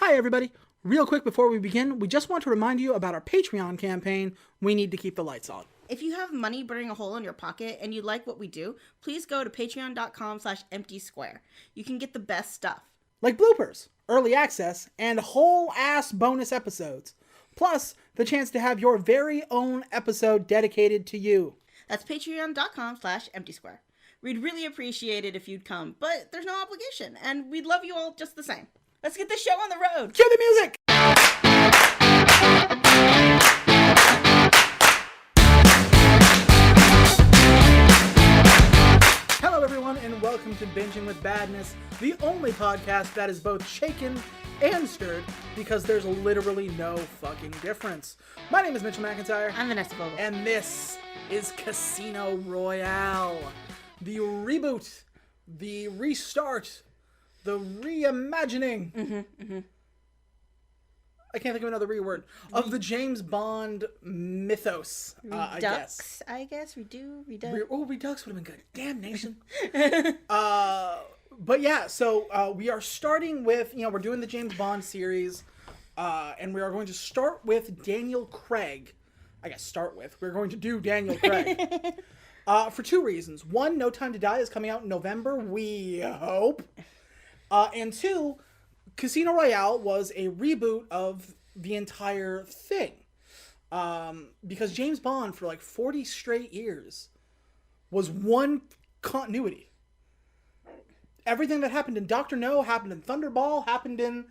Hi, everybody. Real quick before we begin, we just want to remind you about our Patreon campaign, We Need to Keep the Lights On. If you have money burning a hole in your pocket and you like what we do, please go to patreon.com/emptysquare. You can get the best stuff. Like bloopers, early access, and whole-ass bonus episodes. Plus, the chance to have your very own episode dedicated to you. That's patreon.com/emptysquare. We'd really appreciate it if you'd come, but there's no obligation, and we'd love you all just the same. Let's get the show on the road. Cue the music! Hello, everyone, and welcome to Binging with Badness, the only podcast that is both shaken and stirred because there's literally no fucking difference. My name is Mitchell McIntyre. I'm Vanessa Vogel. And this is Casino Royale. The reboot, the restart, the reimagining. I can't think of another word. Of the James Bond mythos, I guess. Redux would have been good. Damn nation. But yeah, so we are starting with, we're doing the James Bond series, and we are going to start with Daniel Craig. We're going to do Daniel Craig. For two reasons. One, No Time to Die is coming out in November, we hope. And two, Casino Royale was a reboot of the entire thing. Because James Bond, for like 40 straight years, was one continuity. Everything that happened in Dr. No, happened in Thunderball, happened in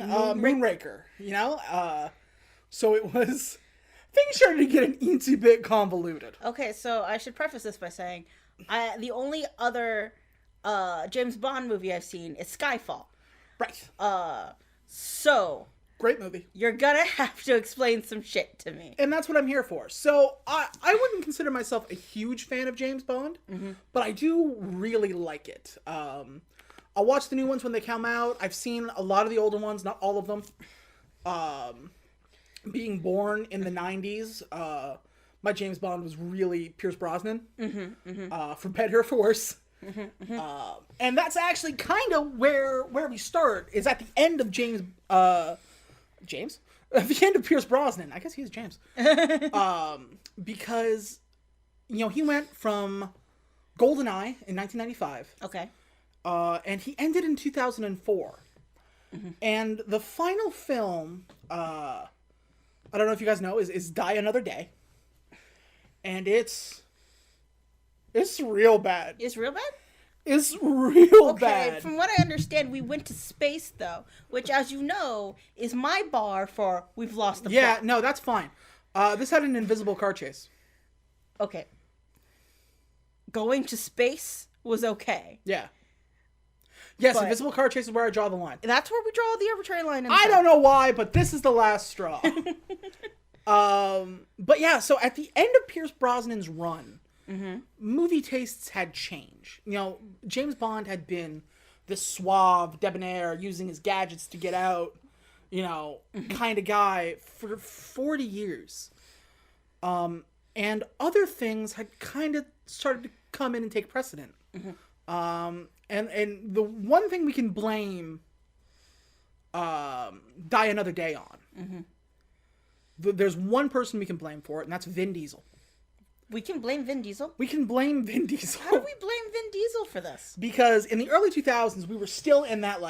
Moonraker, so it was... Things started to get an eensy bit convoluted. Okay, so I should preface this by saying the only other James Bond movie I've seen is Skyfall. Right. So... Great movie. You're gonna have to explain some shit to me. And that's what I'm here for. So, I wouldn't consider myself a huge fan of James Bond, but I do really like it. I'll watch the new ones when they come out. I've seen a lot of the older ones, not all of them. Being born in the 90s, my James Bond was really Pierce Brosnan. For better or for worse. And that's actually kind of where we start, is at the end of At the end of Pierce Brosnan. I guess he's James. Because, he went from GoldenEye in 1995. Okay. And he ended in 2004. And the final film, I don't know if you guys know, is Die Another Day. And it's real bad. It's real bad? It's real bad. From what I understand, we went to space, though, which, as you know, is my bar for we've lost the plot. Yeah, no, that's fine. This had an invisible car chase. Okay. Going to space was okay. Yeah. Yes, But invisible car chase is where I draw the line. That's where we draw the arbitrary line. I don't know why, but this is the last straw. But yeah, so at the end of Pierce Brosnan's run, movie tastes had changed. James Bond had been this suave, debonair, using his gadgets to get out, kind of guy for 40 years. And other things had kind of started to come in and take precedent. And the one thing we can blame Die Another Day on, there's one person we can blame for it, and that's Vin Diesel. We can blame Vin Diesel? We can blame Vin Diesel. How do we blame Vin Diesel for this? Because in the early 2000s, we were still in that,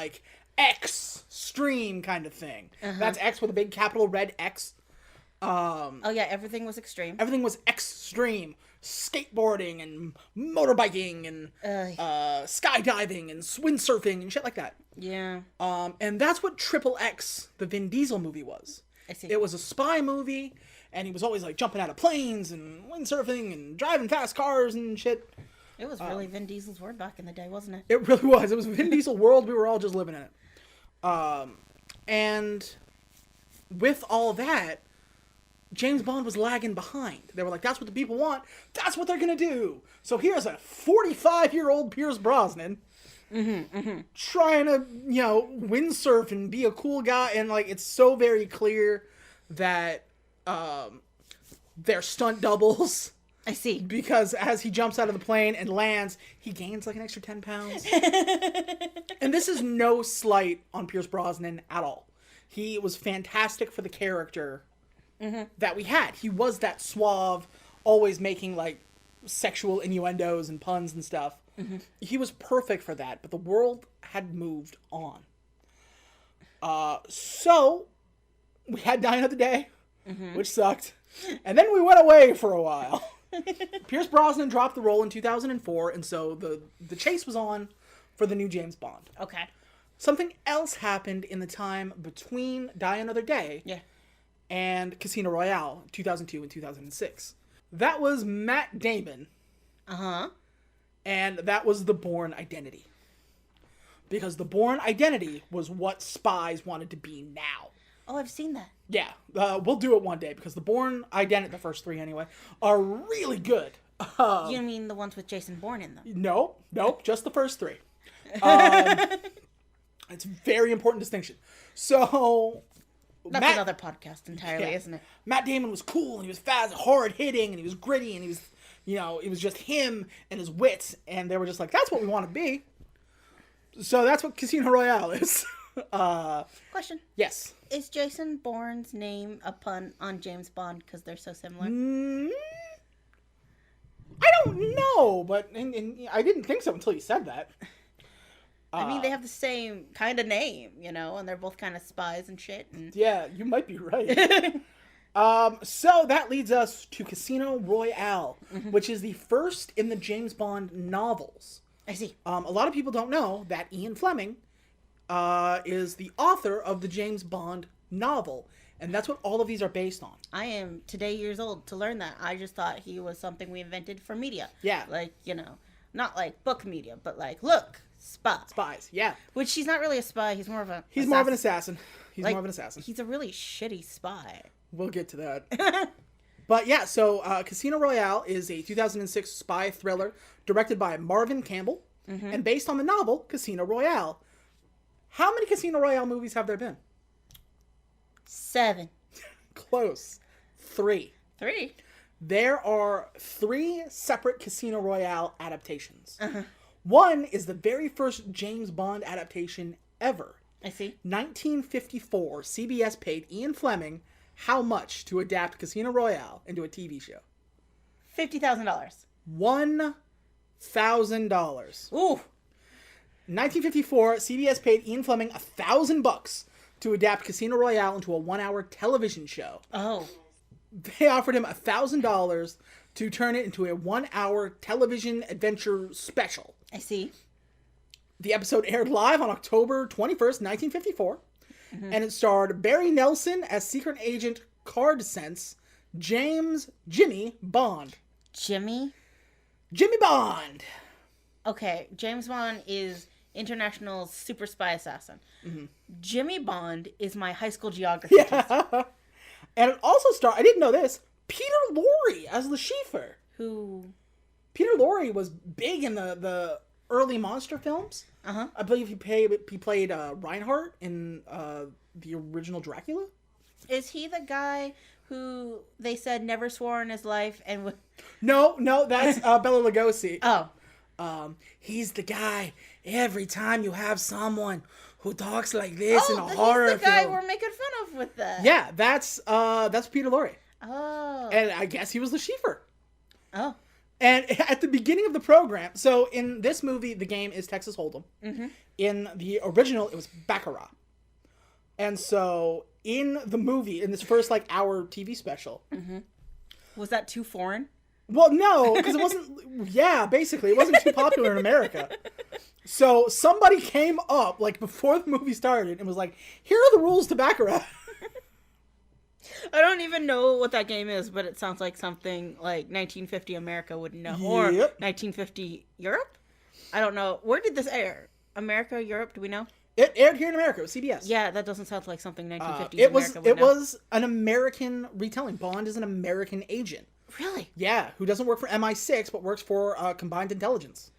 X-stream kind of thing. That's X with a big capital red X. Oh, yeah, everything was extreme. Everything was extreme. Skateboarding and motorbiking and skydiving and windsurfing and shit like that. Yeah. And that's what Triple X, the Vin Diesel movie, was. I see. It was a spy movie, and he was always, jumping out of planes and windsurfing and driving fast cars and shit. It was really Vin Diesel's word back in the day, wasn't it? It really was. It was Vin Diesel world. We were all just living in it. And with all that, James Bond was lagging behind. They were like, that's what the people want. That's what they're going to do. So here's a 45-year-old Pierce Brosnan trying to, windsurf and be a cool guy. And, it's so very clear that they're stunt doubles. I see. Because as he jumps out of the plane and lands, he gains like an extra 10 pounds. And this is no slight on Pierce Brosnan at all. He was fantastic for the character that we had. He was that suave, always making like sexual innuendos and puns and stuff. He was perfect for that, but the world had moved on. So we had Die Another Day, which sucked. And then we went away for a while. Pierce Brosnan dropped the role in 2004, and so the chase was on for the new James Bond. Okay. Something else happened in the time between Die Another Day and Casino Royale, 2002 and 2006. That was Matt Damon. And that was The Bourne Identity. Because The Bourne Identity was what spies wanted to be now. Oh, I've seen that. Yeah, we'll do it one day, because The Bourne Identity, the first three anyway, are really good. You mean the ones with Jason Bourne in them? Nope, just the first three. It's a very important distinction. So... That's another podcast entirely, isn't it? Matt Damon was cool, and he was fast, hard-hitting, and he was gritty, and he was, it was just him and his wits, and they were just like, that's what we want to be. So that's what Casino Royale is. Question. Yes. Is Jason Bourne's name a pun on James Bond because they're so similar? I don't know, but and I didn't think so until you said that. I mean, they have the same kind of name, and they're both kind of spies and shit. And... Yeah, you might be right. So that leads us to Casino Royale, which is the first in the James Bond novels. I see. A lot of people don't know that Ian Fleming is the author of the James Bond novel, and that's what all of these are based on. I am today years old to learn that. I just thought he was something we invented for media. Yeah. Like, not like book media, but like, look, spy. Spies, yeah. Which he's not really a spy. He's more of a... He's more of an assassin. He's like, more of an assassin. He's a really shitty spy. We'll get to that. But yeah, so Casino Royale is a 2006 spy thriller directed by Marvin Campbell and based on the novel Casino Royale. How many Casino Royale movies have there been? 7. Close. 3. 3? There are 3 separate Casino Royale adaptations. One is the very first James Bond adaptation ever. I see. 1954, CBS paid Ian Fleming how much to adapt Casino Royale into a TV show? $50,000. $1,000. Ooh. 1954, CBS paid Ian Fleming $1,000 to adapt Casino Royale into a 1-hour television show. Oh. They offered him $1,000 to turn it into a 1-hour television adventure special. I see. The episode aired live on October 21st, 1954, and it starred Barry Nelson as Secret Agent Cardsense, Jimmy Bond. Jimmy Bond! Okay, James Bond is international super spy assassin. Jimmy Bond is my high school geography teacher. And it also starred, I didn't know this, Peter Lorre as Le Chiffre. Who? Peter Lorre was big in the early monster films. I believe he played Reinhardt in the original Dracula. Is he the guy who they said never swore in his life and... No, that's Bela Lugosi. Oh. He's the guy, every time you have someone who talks like this in a horror film. He's the guy we're making fun of with that. Yeah, that's Peter Lorre. Oh. And I guess he was Le Chiffre. Oh. And at the beginning of the program, so in this movie, the game is Texas Hold'em. In the original, it was Baccarat. And so in the movie, in this first hour TV special. Was that too foreign? Well, no, because it wasn't, basically, it wasn't too popular in America. So somebody came up, before the movie started, and was like, here are the rules to Baccarat. I don't even know what that game is, but it sounds like something like 1950 America would know. Or 1950 Europe? I don't know. Where did this air? America, Europe, do we know? It aired here in America. It was CBS. Yeah, that doesn't sound like something 1950s America would know. It was an American retelling. Bond is an American agent. Really? Yeah, who doesn't work for MI6, but works for Combined Intelligence.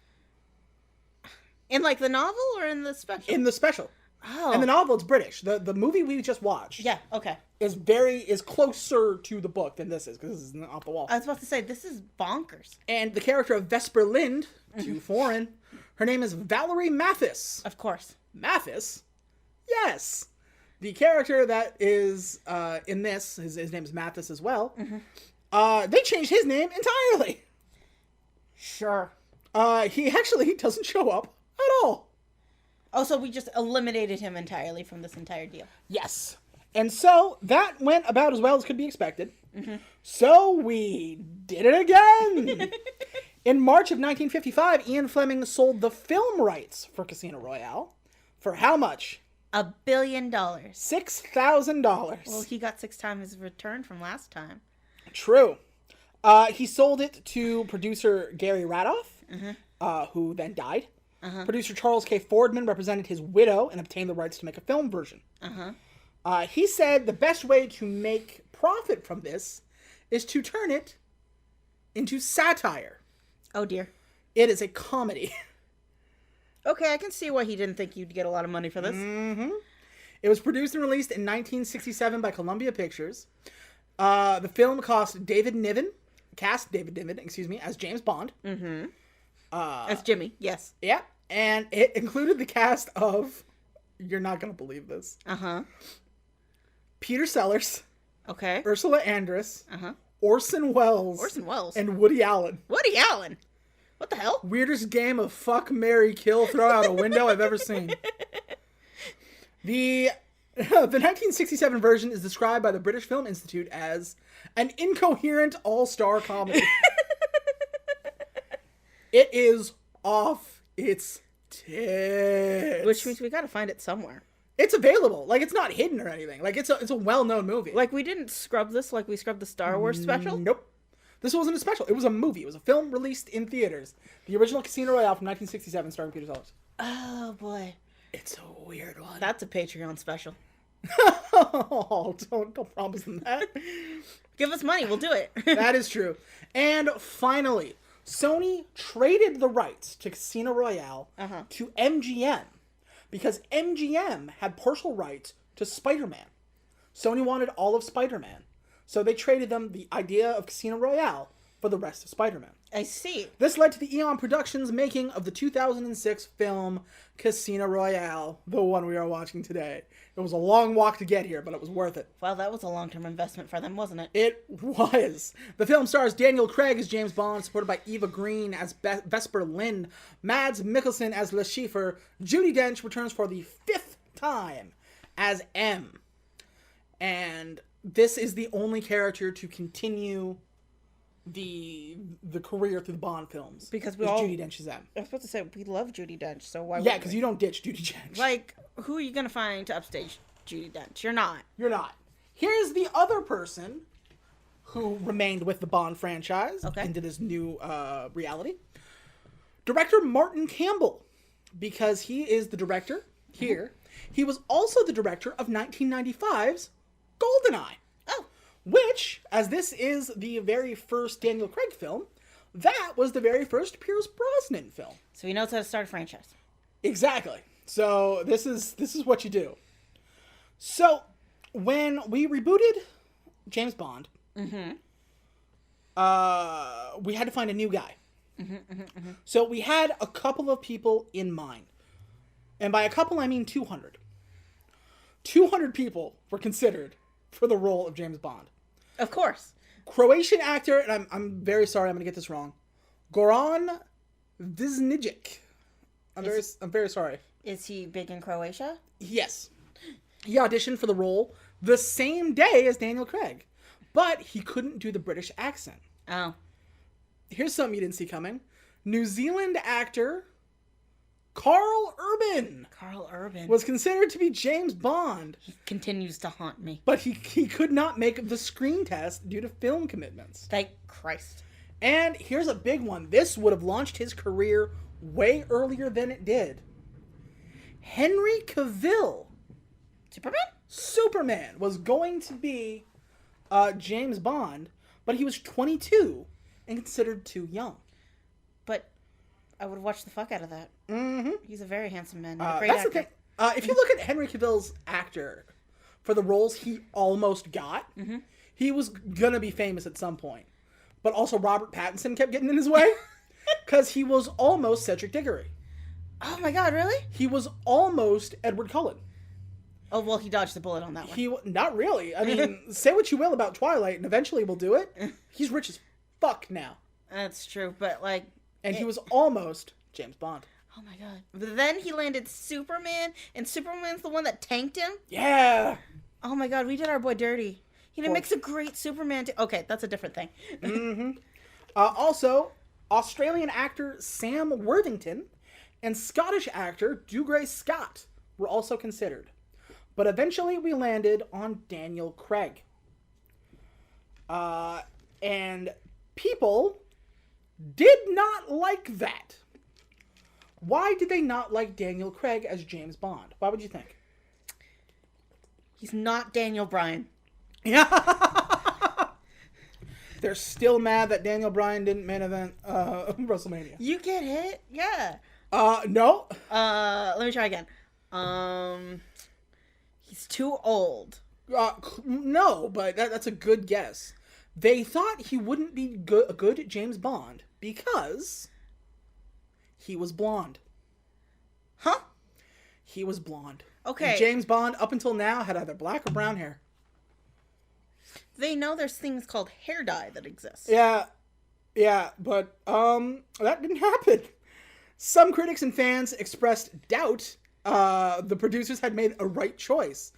In the novel or in the special? In the special. Oh. And the novel is British. The movie we just watched Yeah, okay. is closer to the book than this is, because this is off the wall. I was about to say, this is bonkers. And the character of Vesper Lind, too foreign, her name is Valerie Mathis. Of course. Mathis? Yes. The character that is in this, his name is Mathis as well. They changed his name entirely. Sure. He doesn't show up at all. Oh, so we just eliminated him entirely from this entire deal. Yes. And so that went about as well as could be expected. So we did it again. In March of 1955, Ian Fleming sold the film rights for Casino Royale. For how much? $1 billion. $6,000. Well, he got 6 times his return from last time. True. He sold it to producer Gary Radoff, who then died. Producer Charles K. Fordman represented his widow and obtained the rights to make a film version. He said the best way to make profit from this is to turn it into satire. Oh, dear. It is a comedy. Okay, I can see why he didn't think you'd get a lot of money for this. It was produced and released in 1967 by Columbia Pictures. The film cast David Niven, as James Bond. As Jimmy, yes. Yeah, and it included the cast of, you're not going to believe this, Peter Sellers, Okay. Ursula Andress, Orson Welles, and Woody Allen. Woody Allen? What the hell? Weirdest game of fuck, marry, kill, throw out a window I've ever seen. The 1967 version is described by the British Film Institute as an incoherent all-star comedy. It is off its tits. Which means we gotta find it somewhere. It's available. Like, it's not hidden or anything. Like, it's a well-known movie. Like, we didn't scrub this like we scrubbed the Star Wars special? Nope. This wasn't a special. It was a movie. It was a film released in theaters. The original Casino Royale from 1967 starring Peter Sellers. Oh, boy. It's a weird one. That's a Patreon special. Oh, don't promise them that. Give us money. We'll do it. That is true. And finally, Sony traded the rights to Casino Royale to MGM because MGM had partial rights to Spider-Man. Sony wanted all of Spider-Man. So they traded them the idea of Casino Royale for the rest of Spider-Man. I see. This led to the Eon Productions making of the 2006 film Casino Royale, the one we are watching today. It was a long walk to get here, but it was worth it. Well, that was a long-term investment for them, wasn't it? It was. The film stars Daniel Craig as James Bond, supported by Eva Green as Vesper Lind, Mads Mikkelsen as Le Chiffre. Judi Dench returns for the 5th time as M. And this is the only character to continue the career through the Bond films. Because Judi Dench is M. I was supposed to say, we love Judi Dench, so why Yeah, because you don't ditch Judi Dench. Like, who are you going to find to upstage Judi Dench? You're not. You're not. Here's the other person who remained with the Bond franchise into this new reality. Director Martin Campbell. Because he is the director here. He was also the director of 1995's GoldenEye. Oh. Which, as this is the very first Daniel Craig film, that was the very first Pierce Brosnan film. So he knows how to start a franchise. Exactly. So this is what you do. So when we rebooted James Bond, we had to find a new guy. So we had a couple of people in mind. And by a couple, I mean 200. 200 people were considered for the role of James Bond. Of course. Croatian actor, and I'm very sorry, I'm going to get this wrong. Goran Visnijic. I'm very sorry. Is he big in Croatia? Yes. He auditioned for the role the same day as Daniel Craig, but he couldn't do the British accent. Oh. Here's something you didn't see coming. New Zealand actor Carl Urban. Carl Urban was considered to be James Bond. He continues to haunt me. But he could not make the screen test due to film commitments. Thank Christ. And here's a big one. This would have launched his career way earlier than it did. Henry Cavill. Superman was going to be James Bond, but he was 22 and considered too young. But I would watch the fuck out of that. He's a very handsome man. That's the thing. If you look at Henry Cavill's actor for the roles he almost got, he was gonna be famous at some point. But also Robert Pattinson kept getting in his way because he was almost Cedric Diggory. Oh my god, really? He was almost Edward Cullen. Oh, well, he dodged the bullet on that one. Not really. I mean, say what you will about Twilight, and eventually we'll do it. He's rich as fuck now. That's true, but like... And he was almost James Bond. Oh my god. But then he landed Superman, and Superman's the one that tanked him? Yeah! Oh my god, we did our boy dirty. He makes a great Superman... Okay, that's a different thing. Mm-hmm. Also, Australian actor Sam Worthington and Scottish actor Dougray Scott were also considered. But eventually we landed on Daniel Craig. And people did not like that. Why did they not like Daniel Craig as James Bond? Why would you think? He's not Daniel Bryan. Yeah. They're still mad that Daniel Bryan didn't main event WrestleMania. You get hit? Yeah. No. Let me try again. He's too old. No, but that's a good guess. They thought he wouldn't be a good James Bond because he was blonde. Huh? He was blonde. Okay. And James Bond, up until now, had either black or brown hair. They know there's things called hair dye that exists. Yeah, but that didn't happen. Some critics and fans expressed doubt the producers had made a right choice.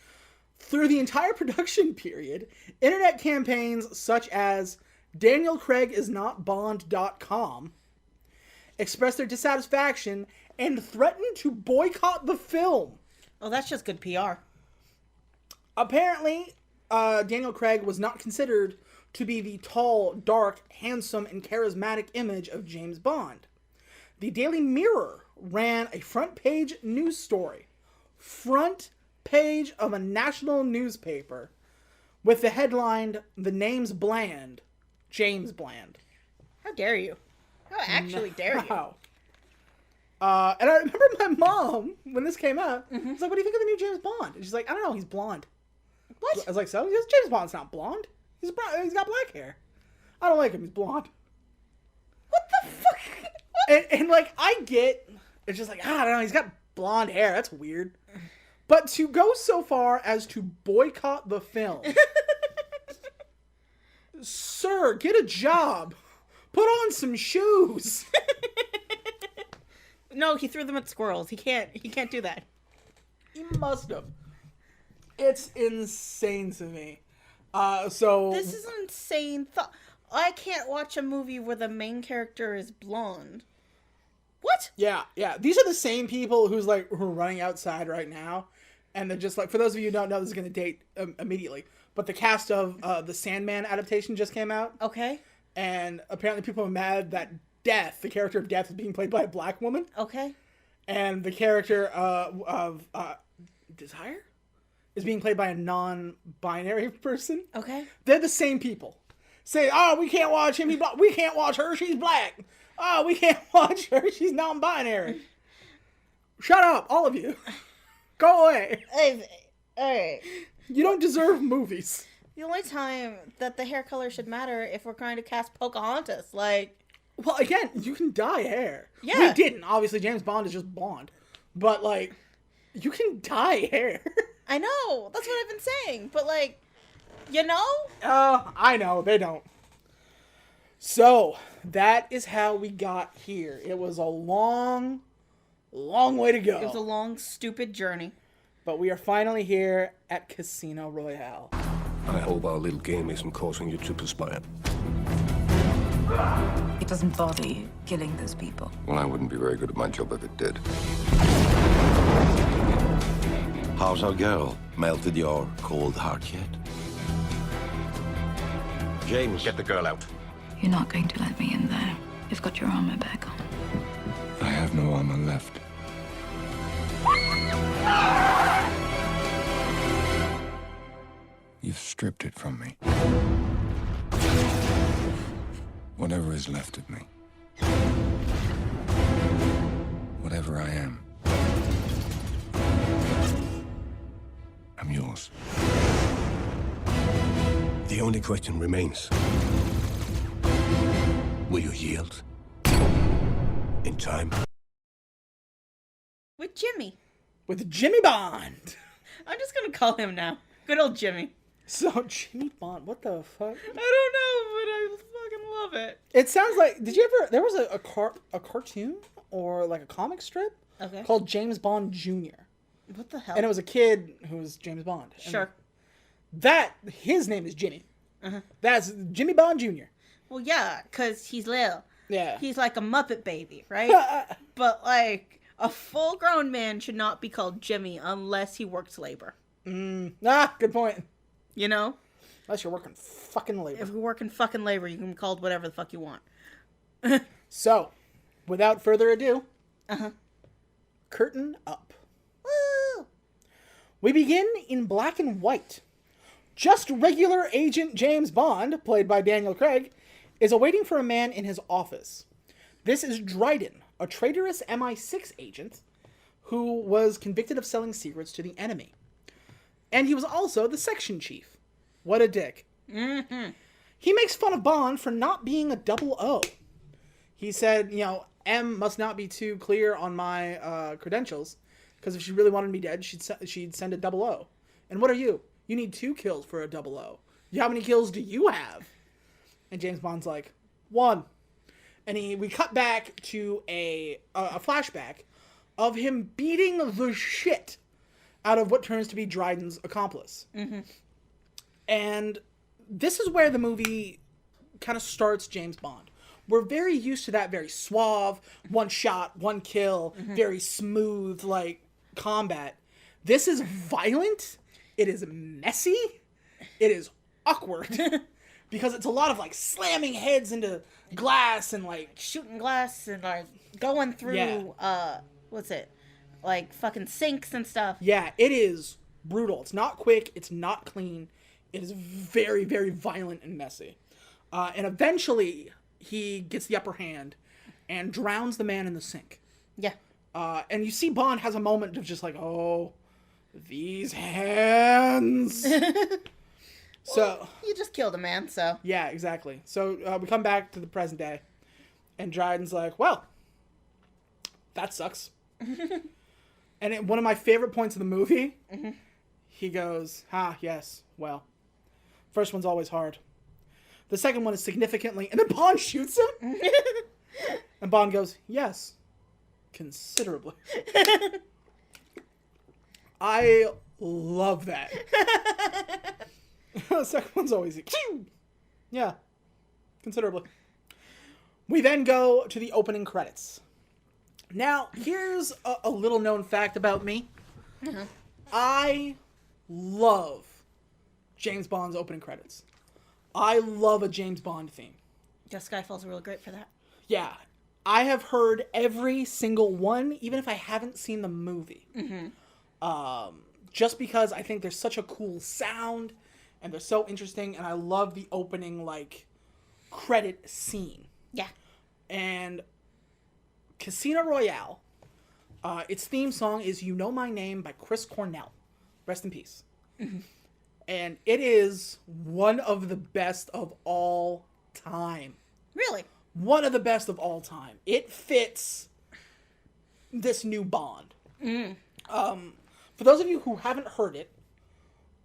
Through the entire production period, internet campaigns such as DanielCraigIsNotBond.com expressed their dissatisfaction and threatened to boycott the film. Oh, that's just good PR. Apparently, Daniel Craig was not considered to be the tall, dark, handsome, and charismatic image of James Bond. The Daily Mirror ran a front-page news story. Front page of a national newspaper with the headline, "The name's Bland, James Bland." How dare you? How actually dare you? And I remember my mom, when this came out, was like, "What do you think of the new James Bond?" And she's like, "I don't know, he's blonde." What? I was like, "So? James Bond's not blonde. He's got black hair. I don't like him, he's blonde." What the fuck? And like, I get, it's just like, I don't know, he's got blonde hair, that's weird. But to go so far as to boycott the film, sir, get a job. Put on some shoes. No, he threw them at squirrels. He can't do that. He must have. It's insane to me. So this is an insane thought. I can't watch a movie where the main character is blonde. What? Yeah. These are the same people who are running outside right now, and they're just like, for those of you who don't know, this is going to date immediately. But the cast of the Sandman adaptation just came out. Okay. And apparently people are mad that Death, the character of Death, is being played by a black woman. Okay. And the character of Desire is being played by a non-binary person. Okay. They're the same people. Say, "Oh, we can't watch him. We can't watch her. She's black. Oh, we can't watch her. She's non-binary." Shut up, all of you. Go away. Alright. You don't deserve movies. The only time that the hair color should matter if we're trying to cast Pocahontas, like... Well, again, you can dye hair. Yeah. We didn't. Obviously, James Bond is just blonde. But, like, you can dye hair. I know. That's what I've been saying. But, like, you know? I know. They don't. So, that is how we got here. It was a long way to go. It was a long, stupid journey. But we are finally here at Casino Royale. I hope our little game isn't causing you to perspire. It doesn't bother you killing those people. Well, I wouldn't be very good at my job if it did. How's our girl? Melted your cold heart yet? James, get the girl out. You're not going to let me in there. You've got your armor back on. I have no armor left. You've stripped it from me. Whatever is left of me. Whatever I am. only question remains. Will you yield? In time? With Jimmy. With Jimmy Bond. I'm just gonna call him now. Good old Jimmy. So, Jimmy Bond, what the fuck? I don't know, but I fucking love it. It sounds like, did you ever, there was a cartoon or like a comic strip called James Bond Jr. What the hell? And it was a kid who was James Bond. Sure. His name is Jimmy. That's Jimmy Bond Jr. Well, yeah, because he's little. Yeah. He's like a Muppet baby, right? But, like, a full-grown man should not be called Jimmy unless he works labor. Good point. You know? Unless you're working fucking labor. If you're working fucking labor, you can be called whatever the fuck you want. So, without further ado, curtain up. Woo! We begin in black and white. Just regular Agent James Bond, played by Daniel Craig, is awaiting for a man in his office. This is Dryden, a traitorous MI6 agent who was convicted of selling secrets to the enemy. And he was also the section chief. What a dick. He makes fun of Bond for not being a 00. He said, M must not be too clear on my credentials, because if she really wanted me dead, she'd send a 00. And what are you? You need 2 kills for a 00. How many kills do you have? And James Bond's like, 1. And we cut back to a flashback of him beating the shit out of what turns to be Dryden's accomplice. And this is where the movie kind of starts James Bond. We're very used to that very suave, 1 shot, 1 kill, very smooth, like, combat. This is violent. It is messy. It is awkward. Because it's a lot of, like, slamming heads into glass and, like... Shooting glass and, like, going through, what's it? Like, fucking sinks and stuff. Yeah, it is brutal. It's not quick. It's not clean. It is very, very violent and messy. And eventually, he gets the upper hand and drowns the man in the sink. Yeah. And you see Bond has a moment of just like, oh, these hands. So you just killed a man, so. Yeah, exactly. So we come back to the present day, and Dryden's like, well, that sucks. And one of my favorite points of the movie, he goes, yes, well, first one's always hard. The second one is significantly, and then Bond shoots him. And Bond goes, yes, considerably. I love that. The second one's always, yeah, considerably. We then go to the opening credits. Now, here's a little known fact about me. I love James Bond's opening credits. I love a James Bond theme. Yeah, Skyfall's really great for that. Yeah. I have heard every single one, even if I haven't seen the movie. Just because I think there's such a cool sound, and they're so interesting, and I love the opening, like, credit scene. Yeah. And Casino Royale, its theme song is You Know My Name by Chris Cornell. Rest in peace. And it is one of the best of all time. Really? One of the best of all time. It fits this new Bond. For those of you who haven't heard it,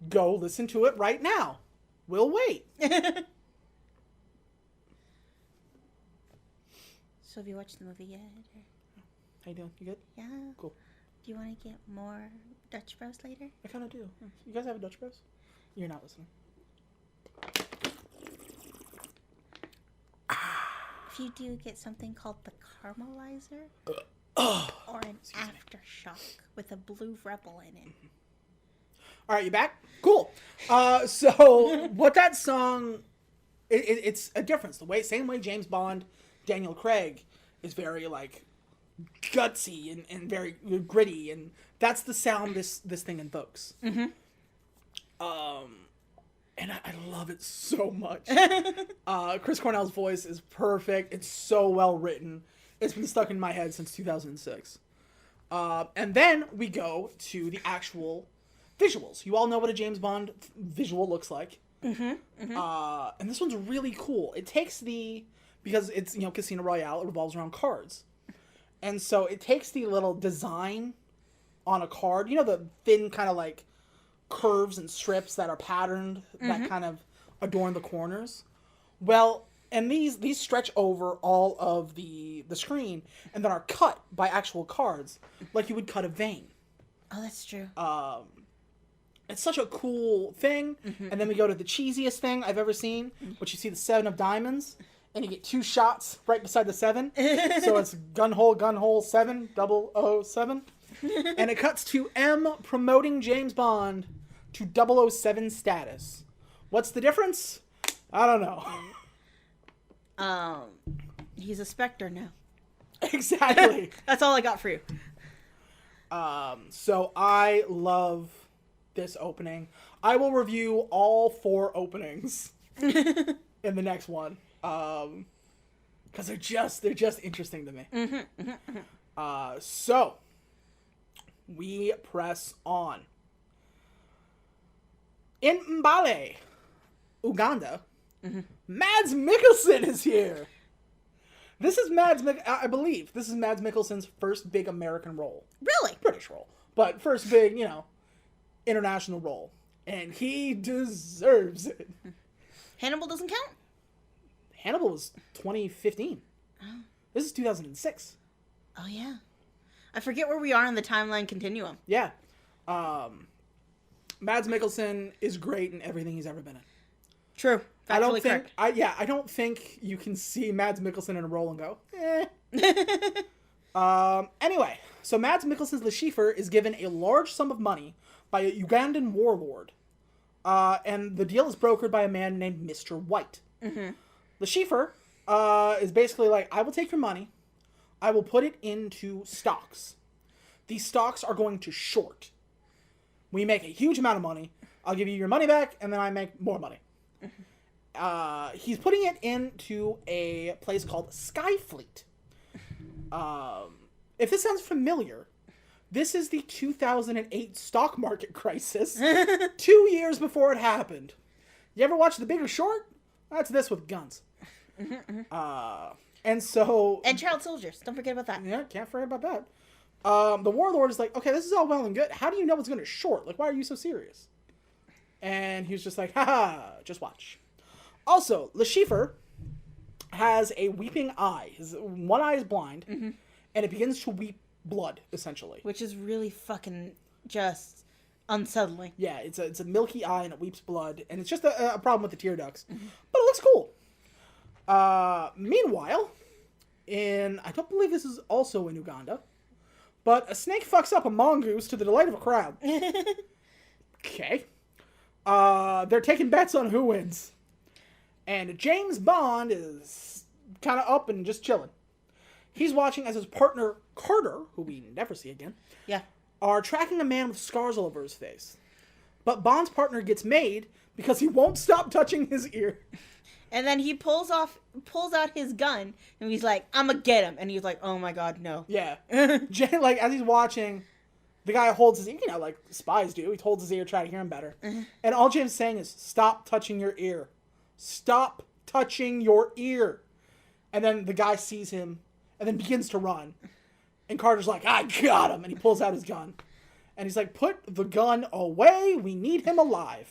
go listen to it right now. We'll wait. So have you watched the movie yet? How you doing? You good? Yeah. Cool. Do you want to get more Dutch Bros later? I kind of do. You guys have a Dutch Bros? You're not listening. If you do, get something called the Caramelizer. Or an Aftershock with a blue rebel in it. All right, you back? Cool. So what that song, it's a difference. Same way James Bond, Daniel Craig is very like gutsy and very gritty, and that's the sound this thing invokes. And I love it so much. Chris Cornell's voice is perfect. It's so well written. It's been stuck in my head since 2006. And then we go to the actual visuals. You all know what a James Bond visual looks like. And this one's really cool. It takes because it's, Casino Royale, it revolves around cards. And so it takes the little design on a card, the thin kind of like curves and strips that are patterned that kind of adorn the corners. Well, and these stretch over all of the screen and then are cut by actual cards, like you would cut a vein. Oh, that's true. It's such a cool thing. And then we go to the cheesiest thing I've ever seen, which you see the 7 of diamonds, and you get 2 shots right beside the 7. So it's gun hole 7, 007. And it cuts to M promoting James Bond to 007 status. What's the difference? I don't know. He's a Spectre now. Exactly. That's all I got for you. So I love this opening. I will review all 4 openings in the next one. Because they're just interesting to me. So we press on. In Mbale, Uganda, Mads Mikkelsen is here. I believe this is Mads Mikkelsen's first big American role. Really? British role. But first big, international role. And he deserves it. Hannibal doesn't count? Hannibal was 2015. Oh. This is 2006. Oh, yeah. I forget where we are in the timeline continuum. Yeah. Mads Mikkelsen is great in everything he's ever been in. True. I don't think you can see Mads Mikkelsen in a role and go, Anyway, so Mads Mikkelsen's Le Chiffre is given a large sum of money by a Ugandan warlord. And the deal is brokered by a man named Mr. White. Le Chiffre is basically like, I will take your money. I will put it into stocks. These stocks are going to short. We make a huge amount of money. I'll give you your money back, and then I make more money. He's putting it into a place called Skyfleet. If this sounds familiar, this is the 2008 stock market crisis 2 years before it happened. You ever watch The Bigger Short? That's this with guns. And child soldiers. Don't forget about that. Yeah, can't forget about that. The warlord is like, okay, this is all well and good. How do you know it's going to short? Like, why are you so serious? And he was just like, haha, just watch. Also, Le Chiffre has a weeping eye. His one eye is blind, and it begins to weep blood, essentially. Which is really fucking just unsettling. Yeah, it's a milky eye, and it weeps blood, and it's just a problem with the tear ducts. But it looks cool. Meanwhile, I don't believe this is also in Uganda, but a snake fucks up a mongoose to the delight of a crowd. Okay. They're taking bets on who wins. And James Bond is kind of up and just chilling. He's watching as his partner, Carter, who we never see again, are tracking a man with scars all over his face. But Bond's partner gets made because he won't stop touching his ear. And then he pulls out his gun, and he's like, I'm gonna get him. And he's like, oh my god, no. Yeah. Like, as he's watching, the guy holds his ear, like spies do. He holds his ear, try to hear him better. And all James is saying is, stop touching your ear. Stop touching your ear. And then the guy sees him, and then begins to run. And Carter's like, I got him. And he pulls out his gun. And he's like, put the gun away. We need him alive.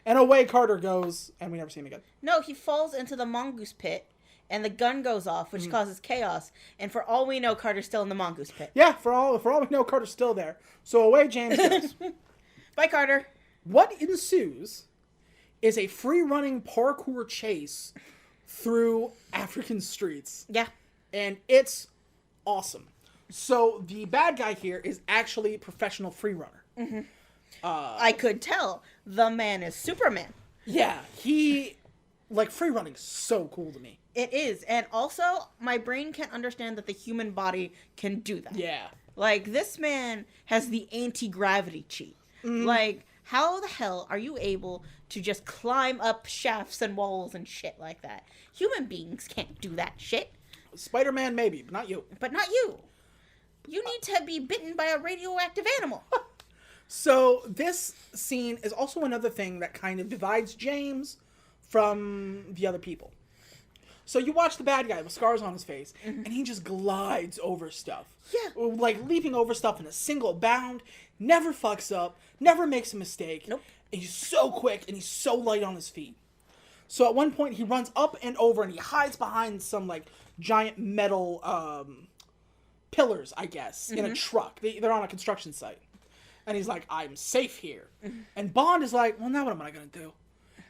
And away Carter goes, and we never see him again. No, he falls into the mongoose pit, and the gun goes off, which causes chaos. And for all we know, Carter's still in the mongoose pit. Yeah, for all we know, Carter's still there. So away James goes. Bye, Carter. What ensues is a free-running parkour chase through African streets. Yeah. And it's awesome. So the bad guy here is actually a professional free runner. I could tell. The man is Superman. Yeah, free running's so cool to me. It is. And also, my brain can't understand that the human body can do that. Yeah. Like, this man has the anti-gravity cheat. Like, how the hell are you able to just climb up shafts and walls and shit like that? Human beings can't do that shit. Spider-Man maybe, but not you. But not you. You need to be bitten by a radioactive animal. So this scene is also another thing that kind of divides James from the other people. So you watch the bad guy with scars on his face, and he just glides over stuff. Yeah. Like leaping over stuff in a single bound, never fucks up, never makes a mistake. Nope. And he's so quick, and he's so light on his feet. So at one point, he runs up and over, and he hides behind some, like, giant metal pillars, I guess, in a truck. They're on a construction site. And he's like, I'm safe here. And Bond is like, well, now what am I going to do?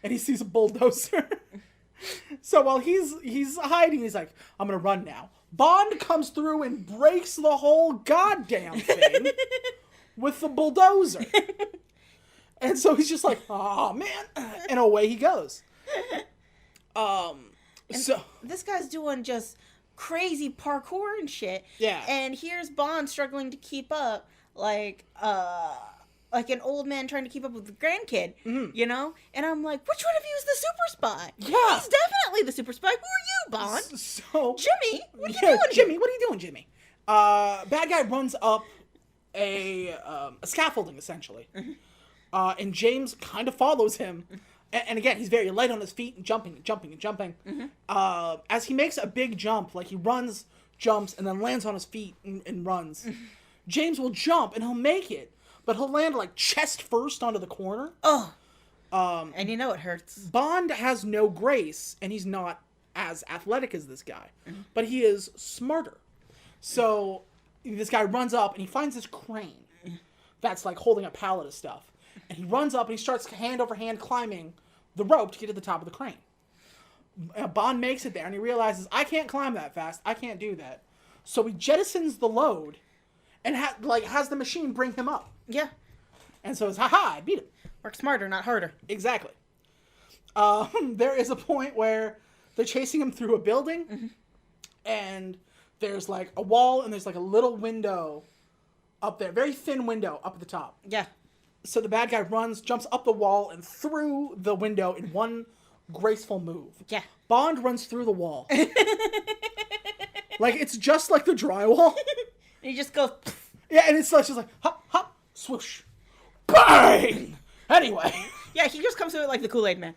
And he sees a bulldozer. So while he's hiding, he's like, I'm going to run now. Bond comes through and breaks the whole goddamn thing with the bulldozer. And so he's just like, oh, man. And away he goes. So this guy's doing just crazy parkour and shit. Yeah. And here's Bond struggling to keep up, like an old man trying to keep up with the grandkid, you know? And I'm like, which one of you is the super spy? Yeah. He's definitely the super spy. Who are you, Bond? So Jimmy, what are you doing? Jimmy, what are you doing, Jimmy? Bad guy runs up a scaffolding, essentially. And James kind of follows him. And again, he's very light on his feet and jumping. As he makes a big jump, like he runs, jumps, and then lands on his feet and runs. James will jump and he'll make it, but he'll land like chest first onto the corner. Oh. And you know it hurts. Bond has no grace, and he's not as athletic as this guy, but he is smarter. So this guy runs up and he finds this crane that's like holding a pallet of stuff. And he runs up and he starts hand over hand climbing the rope to get to the top of the crane. Bond makes it there and he realizes, I can't climb that fast. I can't do that. So he jettisons the load and has the machine bring him up. Yeah. And so it's, haha, I beat him. Work smarter, not harder. Exactly. There is a point where they're chasing him through a building and there's like a wall and there's like a little window up there. Very thin window up at the top. Yeah. So the bad guy runs, jumps up the wall and through the window in one graceful move. Yeah. Bond runs through the wall. Like, it's just like the drywall. He just goes... Yeah, and it's just like, hop, hop, swoosh, bang! Anyway. Yeah, he just comes through it like the Kool-Aid Man.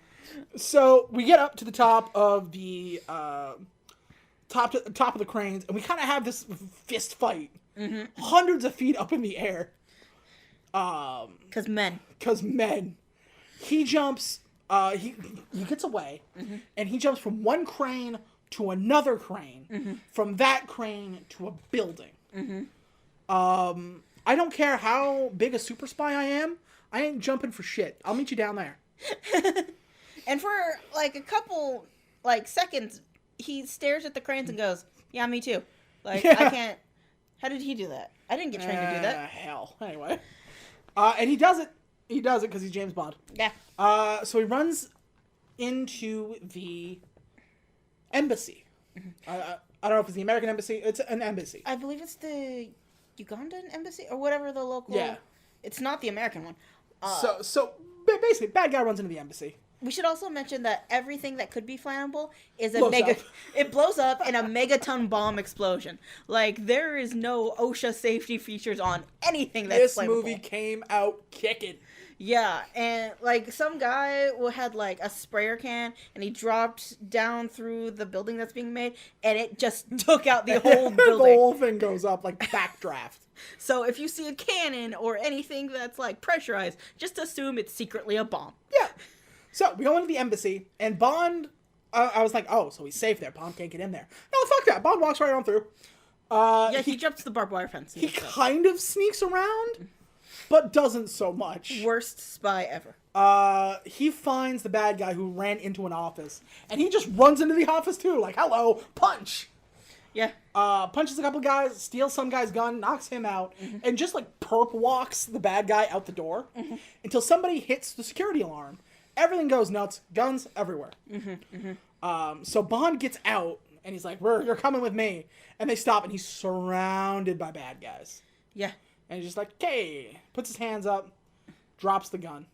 So we get up to the top of the top of the cranes, and we kind of have this fist fight. Hundreds of feet up in the air. Because men. He jumps, he gets away, and he jumps from one crane to another crane, from that crane to a building. I don't care how big a super spy I am, I ain't jumping for shit. I'll meet you down there. And for, like, a couple, like, seconds, he stares at the cranes and goes, yeah, me too. Like, Yeah. I can't... How did he do that? I didn't get trained to do that. Hell. Anyway. And he does it. He does it because he's James Bond. Yeah. So he runs into the embassy. I don't know if it's the American embassy. It's an embassy. I believe it's the Ugandan embassy or whatever the local... Yeah. It's not the American one. So basically, bad guy runs into the embassy. We should also mention that everything that could be flammable is a Blows mega... up. It blows up in a megaton bomb explosion. Like, there is no OSHA safety features on anything that's This flammable. movie came out kicking. Yeah, and, like, some guy had, like, a sprayer can, and he dropped down through the building that's being made, and it just took out the whole The building. whole thing goes up like backdraft. So if you see a cannon or anything that's, like, pressurized, just assume it's secretly a bomb. Yeah. So we go into the embassy, and Bond, I was like, oh, so he's safe there. Bond can't get in there. No, fuck that. Bond walks right on through. Yeah, he jumps the barbed wire fence. He kind of sneaks around, but doesn't so much. Worst spy ever. He finds the bad guy who ran into an office, and he just runs into the office too, like, hello, punch. Yeah. Punches a couple guys, steals some guy's gun, knocks him out, and just like perp walks the bad guy out the door until somebody hits the security alarm. Everything goes nuts, guns everywhere. So Bond gets out, and he's like, you're coming with me. And they stop, and he's surrounded by bad guys. Yeah. And he's just like, okay, puts his hands up, drops the gun,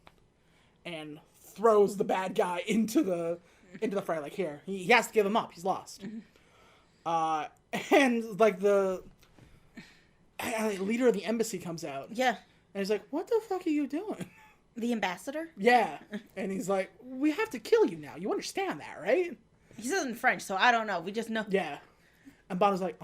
and throws the bad guy into the fray. Like, here, he has to give him up. He's lost. And like the leader of the embassy comes out. Yeah. And he's like, what the fuck are you doing? The ambassador? Yeah. And he's like, we have to kill you now. You understand that, right? He says in French, so I don't know. We just know. Yeah. And Bond is like,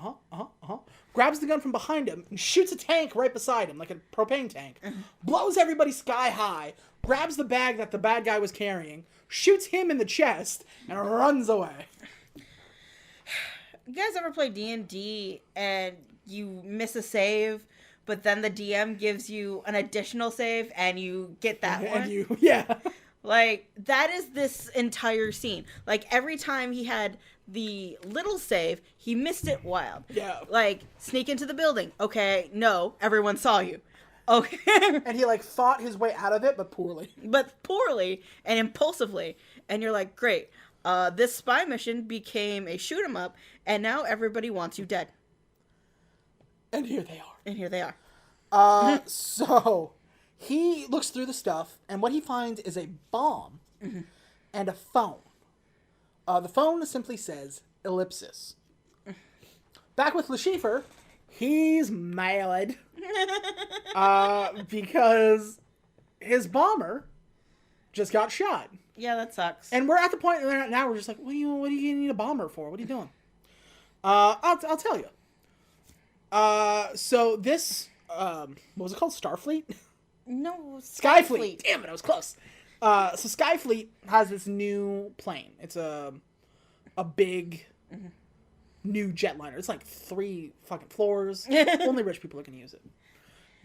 grabs the gun from behind him and shoots a tank right beside him, like a propane tank. Blows everybody sky high, grabs the bag that the bad guy was carrying, shoots him in the chest, and runs away. You guys ever play D&D and you miss a save, but then the DM gives you an additional save and you get that one? Yeah. Like, that is this entire scene. Like, every time he had the little save, he missed it wild. Yeah. Like, sneak into the building. Okay, no, everyone saw you. Okay. And he, like, fought his way out of it, but poorly. But poorly and impulsively. And you're like, great. This spy mission became a shoot 'em up, and now everybody wants you dead. And here they are. And here they are. So he looks through the stuff, and what he finds is a bomb and a phone. The phone simply says ellipsis. Back with Le Chiffre, he's mad because his bomber just got shot. Yeah, that sucks. And we're at the point where now we're just like, what do you need a bomber for? What are you doing? I'll tell you. So this, what was it called? Starfleet? No, Skyfleet. Damn it, I was close. So Skyfleet has this new plane. It's a big new jetliner. It's like 3 fucking floors. Only rich people are gonna use it.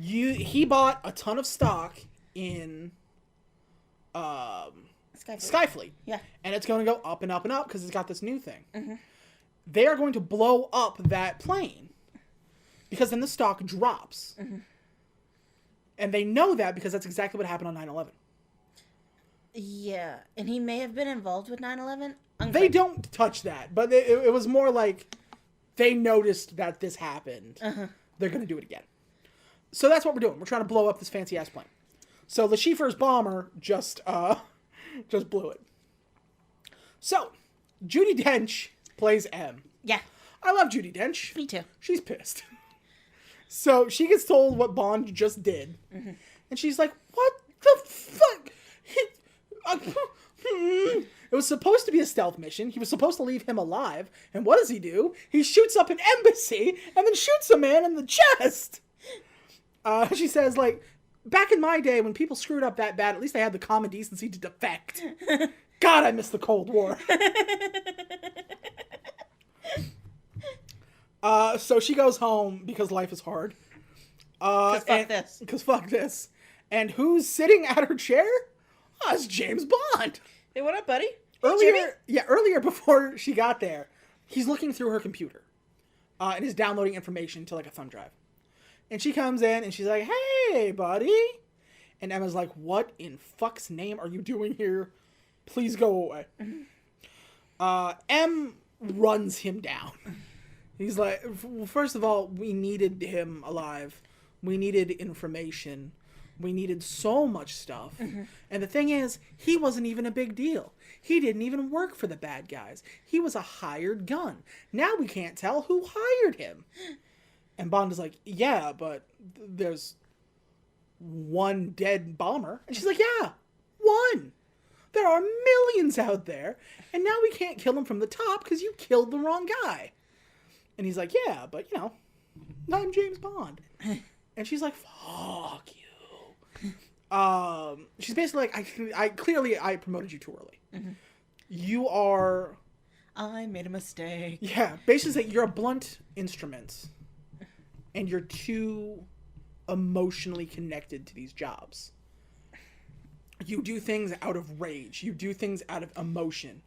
He bought a ton of stock in Skyfleet. Yeah. And it's going to go up and up and up because it's got this new thing. They are going to blow up that plane because then the stock drops. And they know that because that's exactly what happened on 9/11. Yeah, and he may have been involved with 9/11. They don't touch that, but it was more like they noticed that this happened. They're going to do it again. So that's what we're doing. We're trying to blow up this fancy-ass plane. So Le Chiffre's bomber just blew it. So, Judi Dench plays M. Yeah. I love Judi Dench. Me too. She's pissed. So she gets told what Bond just did. And she's like, what the fuck? It was supposed to be a stealth mission. He was supposed to leave him alive. And what does he do? He shoots up an embassy and then shoots a man in the chest. She says, like, back in my day when people screwed up that bad, at least they had the common decency to defect. God, I miss the Cold War. So she goes home because life is hard. Because fuck this. And who's sitting at her chair? Oh, it's James Bond. Hey, what up, buddy? Earlier before she got there, he's looking through her computer. And is downloading information to like a thumb drive. And she comes in and she's like, hey, buddy. And Emma's like, what in fuck's name are you doing here? Please go away. M runs him down. He's like, well, first of all, we needed him alive. We needed information. We needed so much stuff. And the thing is, he wasn't even a big deal. He didn't even work for the bad guys. He was a hired gun. Now we can't tell who hired him. And Bond is like, yeah, but there's one dead bomber. And she's like, yeah, one. There are millions out there. And now we can't kill him from the top because you killed the wrong guy. And he's like, yeah, but, you know, I'm James Bond. And she's like, fuck you. She's basically like, I promoted you too early. You are... I made a mistake. Yeah, basically like, you're a blunt instrument. And you're too emotionally connected to these jobs. You do things out of rage. You do things out of emotion.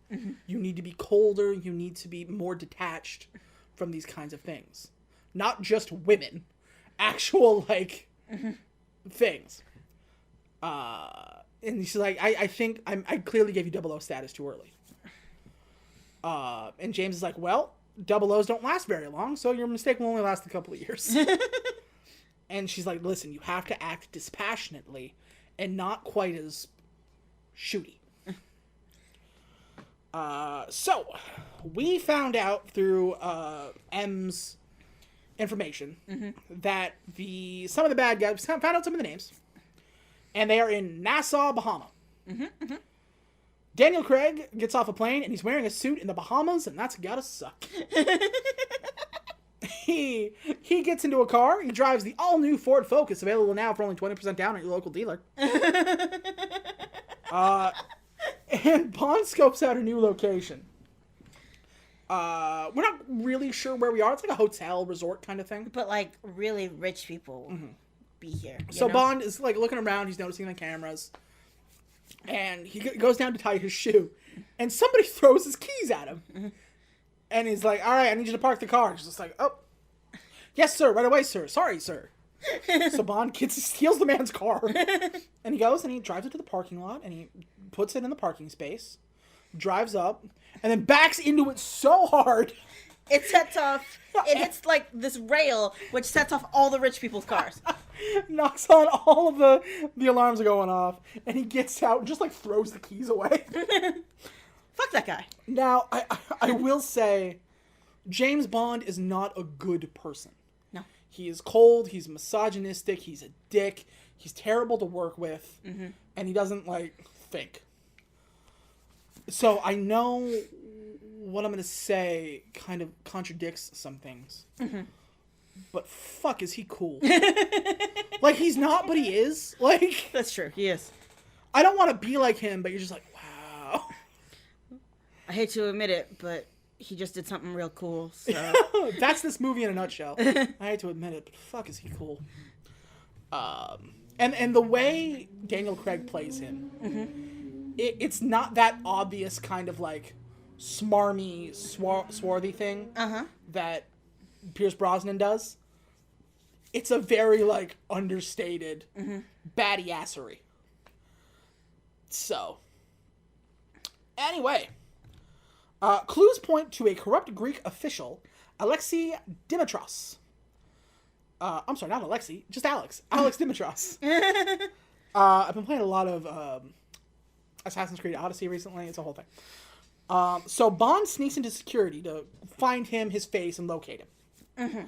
You need to be colder. You need to be more detached from these kinds of things. Not just women. Actual, like, things. And she's like, I think I clearly gave you 00 status too early. And James is like, well, 00s don't last very long, so your mistake will only last a couple of years. And she's like, listen, you have to act dispassionately and not quite as shooty. So, we found out through M's information that some of the bad guys found out some of the names, and they are in Nassau, Bahama. Daniel Craig gets off a plane and he's wearing a suit in the Bahamas, and that's gotta suck. He gets into a car. He drives the all-new Ford Focus, available now for only 20% down at your local dealer. And Bond scopes out a new location. We're not really sure where we are. It's like a hotel, resort kind of thing. But, like, really rich people be here. So Bond is, like, looking around. He's noticing the cameras. And he goes down to tie his shoe. And somebody throws his keys at him. And he's like, all right, I need you to park the car. He's just like, oh. Yes, sir. Right away, sir. Sorry, sir. So Bond steals the man's car. And he goes and he drives it to the parking lot. And he puts it in the parking space. Drives up. And then backs into it so hard. It sets off. It hits, like, this rail, which sets off all the rich people's cars. Knocks on all of the alarms are going off. And he gets out and just, like, throws the keys away. Fuck that guy. Now, I will say, James Bond is not a good person. No. He is cold, he's misogynistic, he's a dick, he's terrible to work with, and he doesn't, like, think. So I know what I'm going to say kind of contradicts some things. But fuck, is he cool. Like, he's not, but he is. Like, That's true. He is. I don't want to be like him, but you're just like, wow. I hate to admit it, but he just did something real cool, so... That's this movie in a nutshell. I hate to admit it, but fuck, is he cool. And the way Daniel Craig plays him, it's not that obvious kind of, like, smarmy, swarthy thing that Pierce Brosnan does. It's a very, like, understated baddie-assery. So, anyway... clues point to a corrupt Greek official, Alexei Dimitros. I'm sorry, not Alexei, just Alex. Alex Dimitros. I've been playing a lot of Assassin's Creed Odyssey recently. It's a whole thing. So Bond sneaks into security to find him, his face, and locate him.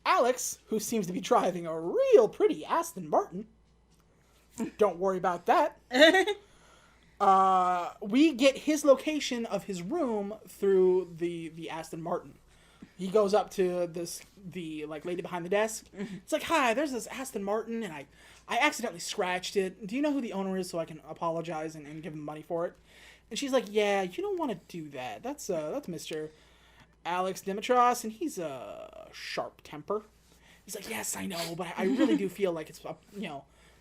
Alex, who seems to be driving a real pretty Aston Martin. Don't worry about that. We get his location of his room through the Aston Martin. He goes up to the lady behind the desk. It's like, hi, there's this Aston Martin, and I accidentally scratched it. Do you know who the owner is so I can apologize and give him money for it? And she's like, yeah, you don't want to do that. That's Mr. Alex Dimitros, and he's a sharp temper. He's like, yes, I know, but I really do feel like it's,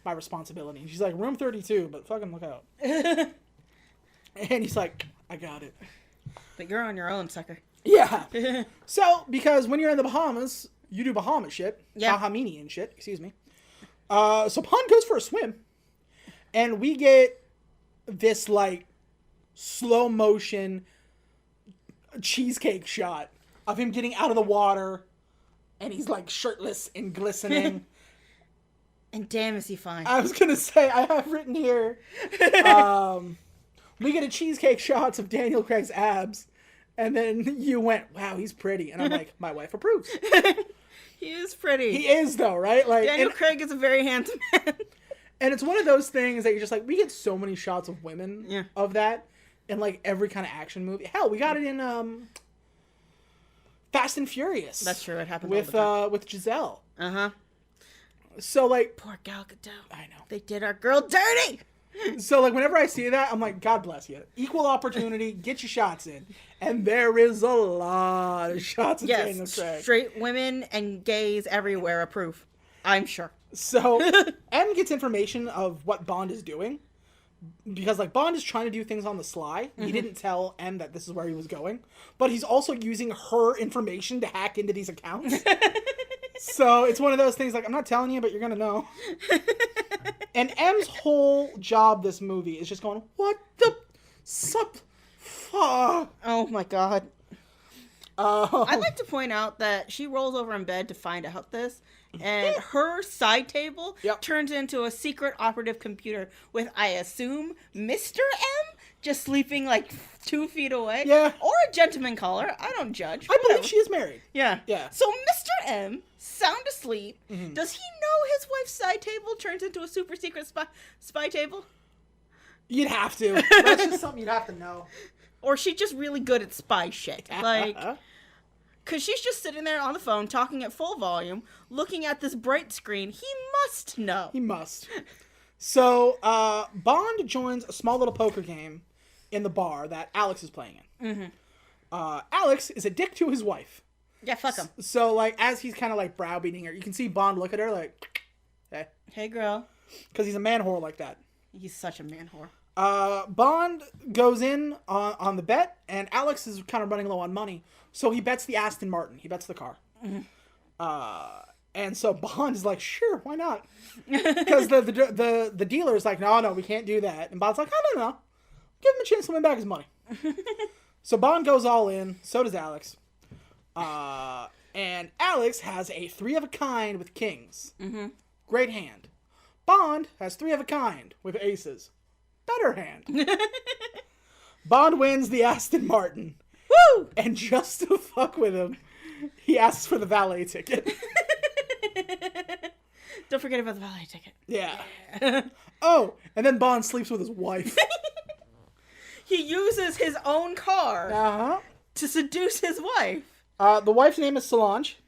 my responsibility. And she's like, room 32, but fucking look out. And he's like, I got it. But you're on your own, sucker. Yeah. So, because when you're in the Bahamas, you do Bahama shit. Yeah. Bahamanian shit, excuse me. So Bond goes for a swim. And we get this, like, slow motion cheesecake shot of him getting out of the water. And he's, like, shirtless and glistening. And damn, is he fine. I was going to say, I have written here, we get a cheesecake shots of Daniel Craig's abs, and then you went, wow, he's pretty. And I'm like, my wife approves. He is pretty. He is, though, right? Like Daniel Craig is a very handsome man. And it's one of those things that you're just like, we get so many shots of women of that in, like, every kind of action movie. Hell, we got it in Fast and Furious. That's true. It happened with Giselle. Uh-huh. So, like... Poor Gal Gadot. I know. They did our girl dirty! So, like, whenever I see that, I'm like, God bless you. Equal opportunity, get your shots in. And there is a lot of shots of Daniel Craig. Straight women and gays everywhere approve. I'm sure. So, M gets information of what Bond is doing. Because, like, Bond is trying to do things on the sly. He didn't tell M that this is where he was going. But he's also using her information to hack into these accounts. So, it's one of those things, like, I'm not telling you, but you're gonna know. And M's whole job this movie is just going, what the sup? Fuck. Oh my god. I'd like to point out that she rolls over in bed to find out this, and her side table turns into a secret operative computer with, I assume, Mr. M just sleeping like 2 feet away. Yeah. Or a gentleman caller. I don't judge. I believe she is married. Yeah. Yeah. So Mr. M, sound asleep. Mm-hmm. Does he know his wife's side table turns into a super secret spy table? You'd have to. That's just something you'd have to know. Or she's just really good at spy shit. Like, because she's just sitting there on the phone talking at full volume, looking at this bright screen. He must know. He must. So, Bond joins a small little poker game in the bar that Alex is playing in. Mm-hmm. Alex is a dick to his wife. Yeah, fuck him. So, like, as he's kind of, like, browbeating her, you can see Bond look at her like, hey. Hey, girl. Because he's a man whore like that. He's such a man whore. Bond goes in on the bet, and Alex is kind of running low on money. So he bets the Aston Martin. He bets the car. Mm-hmm. And so Bond is like, sure, why not? Because the dealer is like, no, we can't do that. And Bond's like, no. Give him a chance to win back his money. So Bond goes all in. So does Alex. And Alex has a 3 of a kind with kings. Mm-hmm. Great hand. Bond has 3 of a kind with aces. Better hand. Bond wins the Aston Martin. Woo! And just to fuck with him, he asks for the valet ticket. Don't forget about the valet ticket. Yeah. Oh, and then Bond sleeps with his wife. He uses his own car Uh-huh. to seduce his wife. The wife's name is Solange,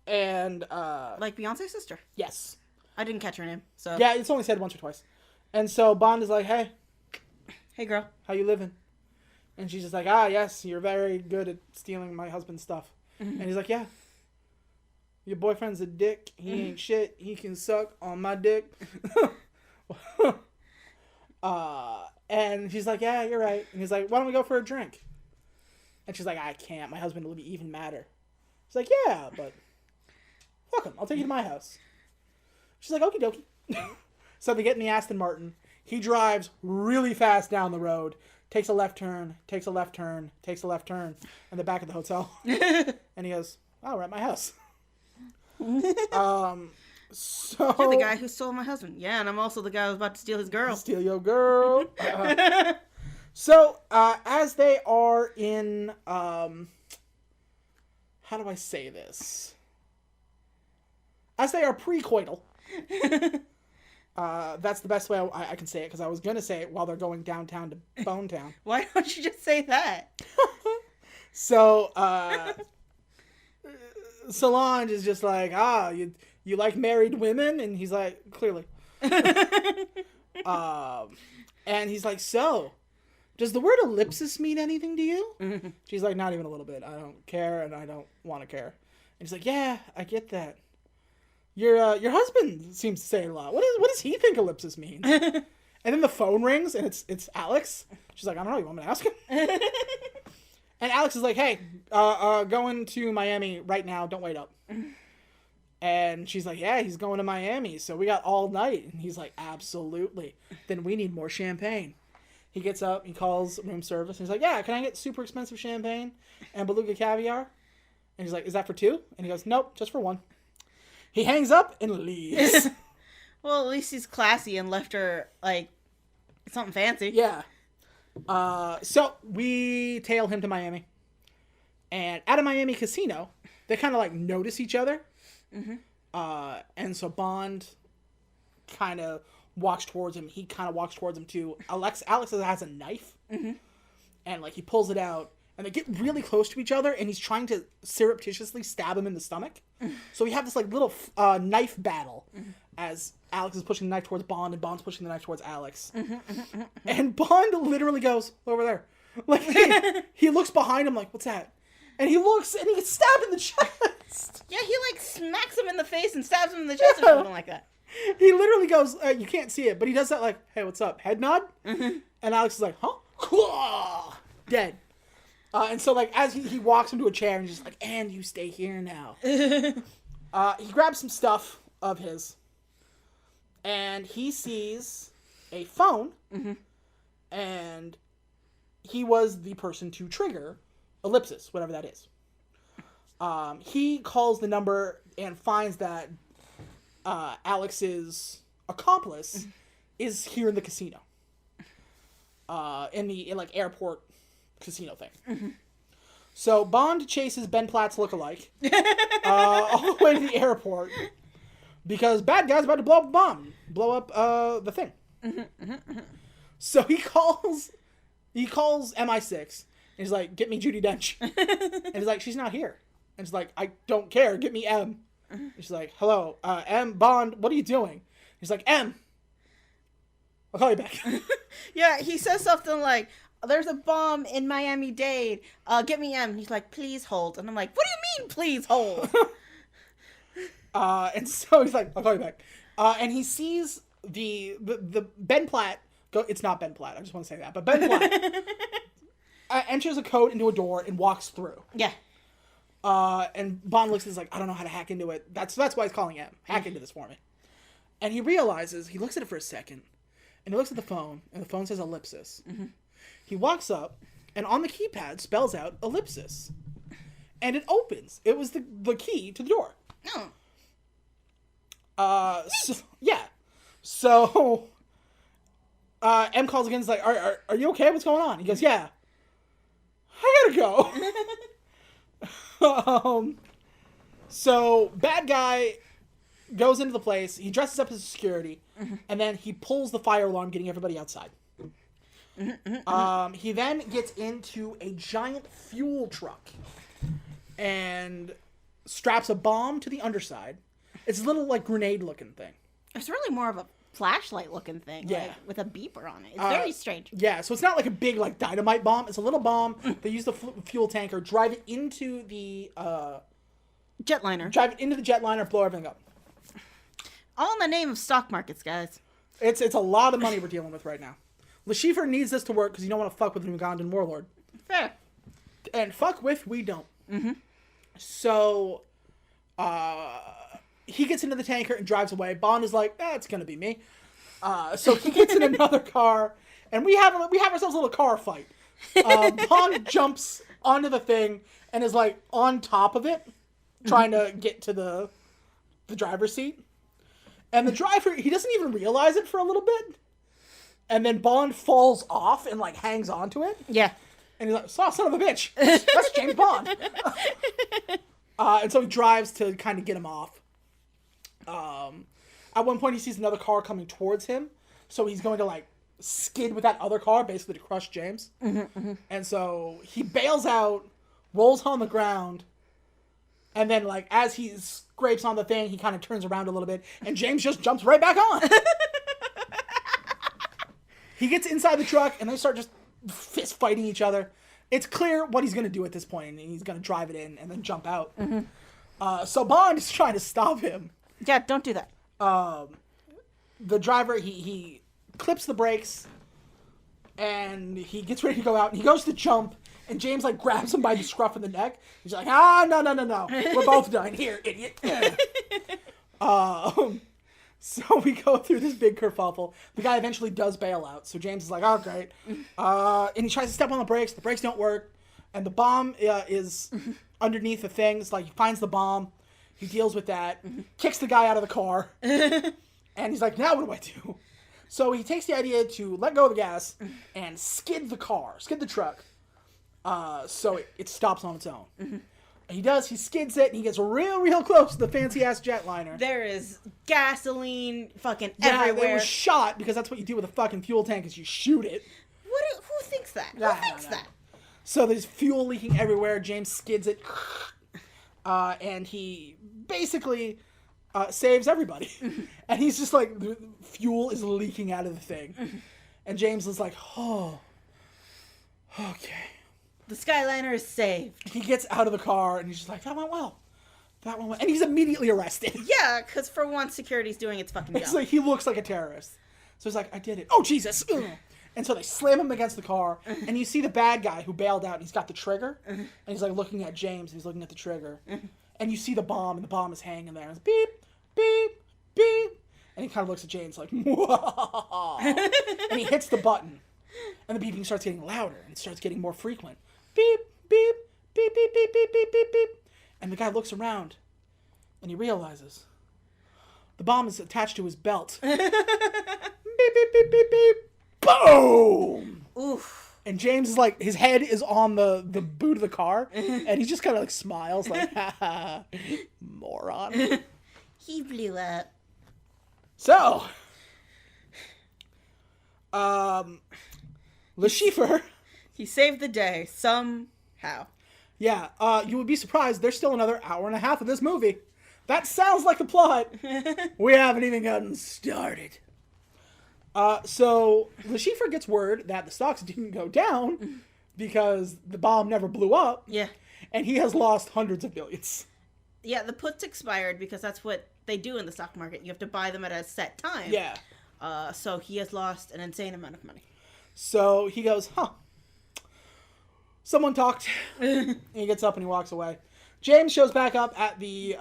and Like Beyonce's sister. yes. I didn't catch her name, so... Yeah, it's only said once or twice. And so Bond is like, hey, Hey, girl. how you living? And she's just like, yes, you're very good at stealing my husband's stuff. Mm-hmm. And he's like, yeah. Your boyfriend's a dick. He ain't shit. He can suck on my dick. And she's like, yeah, you're right. And he's like, why don't we go for a drink? And she's like, I can't. My husband will be even madder. He's like, yeah, but fuck him. I'll take you to my house. She's like, okie dokie. So they get in the Aston Martin. He drives really fast down the road, takes a left turn, takes a left turn, takes a left turn, in the back of the hotel. And he goes, oh, we're at my house. So You're the guy who stole my husband. Yeah, and I'm also the guy who's about to steal his girl. Steal your girl. So, as they are in, how do I say this? As they are pre-coital. That's the best way I can say it, because I was going to say it while they're going downtown to Bone Town. Why don't you just say that? So, Solange is just like, you like married women? And he's like, clearly. And he's like, so, does the word ellipsis mean anything to you? Mm-hmm. She's like, not even a little bit. I don't care, and I don't want to care. And he's like, yeah, I get that. Your husband seems to say it a lot. What does he think ellipsis means? And then the phone rings, and it's Alex. She's like, I don't know. You want me to ask him? And Alex is like, hey, going to Miami right now. Don't wait up. And she's like, yeah, he's going to Miami, so we got all night. And he's like, absolutely. Then we need more champagne. He gets up, he calls room service, and he's like, yeah, can I get super expensive champagne and beluga caviar? And he's like, is that for 2? And he goes, nope, just for 1. He hangs up and leaves. Well, at least he's classy and left her, like, something fancy. Yeah. So we tail him to Miami. And at a Miami casino, they kind of, like, notice each other. Mm-hmm. And so Bond kind of walks towards him. He kind of walks towards him, too. Alex has a knife. Mm-hmm. And, like, he pulls it out. And they get really close to each other, and he's trying to surreptitiously stab him in the stomach. So we have this like little knife battle as Alex is pushing the knife towards Bond, and Bond's pushing the knife towards Alex. And Bond literally goes, over there. Like, he looks behind him like, what's that? And he looks, and he gets stabbed in the chest. Yeah, he like smacks him in the face and stabs him in the chest or something like that. He literally goes, you can't see it, but he does that like, hey, what's up? Head nod? And Alex is like, huh? Dead. And so, like, as he walks into a chair and he's just like, and you stay here now. He grabs some stuff of his, and he sees a phone, and he was the person to trigger ellipsis, whatever that is. He calls the number and finds that Alex's accomplice is here in the casino. in the like airport casino thing. So Bond chases Ben Platt's lookalike all the way to the airport because bad guy's about to blow up a bomb, blow up the thing. So he calls MI6 and he's like, "Get me Judi Dench," and he's like, "She's not here," and he's like, "I don't care, get me M." And she's like, "Hello, M, Bond, what are you doing?" He's like, "M, I'll call you back." Yeah, he says something like, "There's a bomb in Miami-Dade. Get me M." He's like, "Please hold." And I'm like, "What do you mean, please hold?" And so he's like, "I'll call you back." And he sees the Ben Platt go. It's not Ben Platt. I just want to say that, but Ben Platt enters a code into a door and walks through. Yeah. And Bond looks at this like, "I don't know how to hack into it." That's why he's calling him. Hack into this for me. And he realizes, he looks at it for a second, and he looks at the phone, and the phone says ellipsis. He walks up, and on the keypad spells out ellipsis. And it opens. It was the key to the door. Oh. So M calls again. He's like, "Are you okay? What's going on?" He goes, "Yeah, I gotta go." So bad guy goes into the place. He dresses up as security, and then he pulls the fire alarm, getting everybody outside. He then gets into a giant fuel truck and straps a bomb to the underside. It's a little like grenade looking thing. It's really more of a flashlight looking thing, Yeah. like, with a beeper on it. It's very strange. Yeah, so it's not like a big like dynamite bomb. It's a little bomb. They use the fuel tanker, drive it into the jetliner, blow everything up. All in the name of stock markets, guys. It's a lot of money we're dealing with right now. Le Chiffre needs this to work because you don't want to fuck with an Ugandan warlord. Fair. And fuck with, we don't. So, he gets into the tanker and drives away. Bond is like, it's gonna be me. So he gets in another car, and we have ourselves a little car fight. Bond jumps onto the thing and is like on top of it, trying to get to the driver's seat. And the driver, he doesn't even realize it for a little bit. And then Bond falls off and like hangs onto it. Yeah. And he's like, son of a bitch. That's James Bond. And so he drives to kind of get him off. At one point he sees another car coming towards him. So he's going to like skid with that other car, basically to crush James. And so he bails out, rolls on the ground. And then like as he scrapes on the thing, he kind of turns around a little bit. And James just jumps right back on. He gets inside the truck and they start just fist fighting each other. It's clear what he's going to do at this point, and he's going to drive it in and then jump out. So Bond is trying to stop him. Yeah, don't do that. The driver, he clips the brakes, and he gets ready to go out, and he goes to jump, and James, like, grabs him by the scruff of the neck. He's like, no. We're both done. Here, idiot. So we go through this big kerfuffle. The guy eventually does bail out. So James is like, "Oh, great." And he tries to step on the brakes. The brakes don't work. And the bomb is underneath the thing. It's like he finds the bomb. He deals with that. Kicks the guy out of the car. And he's like, "Now what do I do?" So he takes the idea to let go of the gas and skid the truck. So it stops on its own. And he does. He skids it, and he gets real close to the fancy-ass jetliner. There is gasoline fucking Yeah, everywhere. it was shot, because that's what you do with a fucking fuel tank, is you shoot it. Who thinks that? I Who thinks don't know. that? So there's fuel leaking everywhere. James skids it. And he basically saves everybody. And he's just like, the fuel is leaking out of the thing. And James is like, oh, okay. The Skyliner is saved. He gets out of the car, and he's just like, that went well. And he's immediately arrested. Yeah, because for once, security's doing its fucking job. It's like, he looks like a terrorist. So he's like, I did it. Oh, Jesus. Ugh. And so they slam him against the car, and you see the bad guy who bailed out, and he's got the trigger, and he's like looking at James, and he's looking at the trigger. And you see the bomb, and the bomb is hanging there. And it's beep, beep, beep. And he kind of looks at James like, whoa. And he hits the button, and the beeping starts getting louder, and it starts getting more frequent. Beep, beep, beep, beep, beep, beep, beep, beep, beep. And the guy looks around, and he realizes the bomb is attached to his belt. Beep, beep, beep, beep, beep. Boom! Oof. And James is like, his head is on the boot of the car, and he just kind of like smiles, like, ha ha, moron. He blew up. So, Le Chiffre. He saved the day somehow. Yeah, you would be surprised. There's still another hour and a half of this movie. That sounds like the plot. We haven't even gotten started. So Le Chiffre gets word that the stocks didn't go down because the bomb never blew up. Yeah. And he has lost hundreds of billions. Yeah, the put's expired because that's what they do in the stock market. You have to buy them at a set time. Yeah. So he has lost an insane amount of money. So he goes, huh. Someone talked. And he gets up and he walks away. James shows back up at the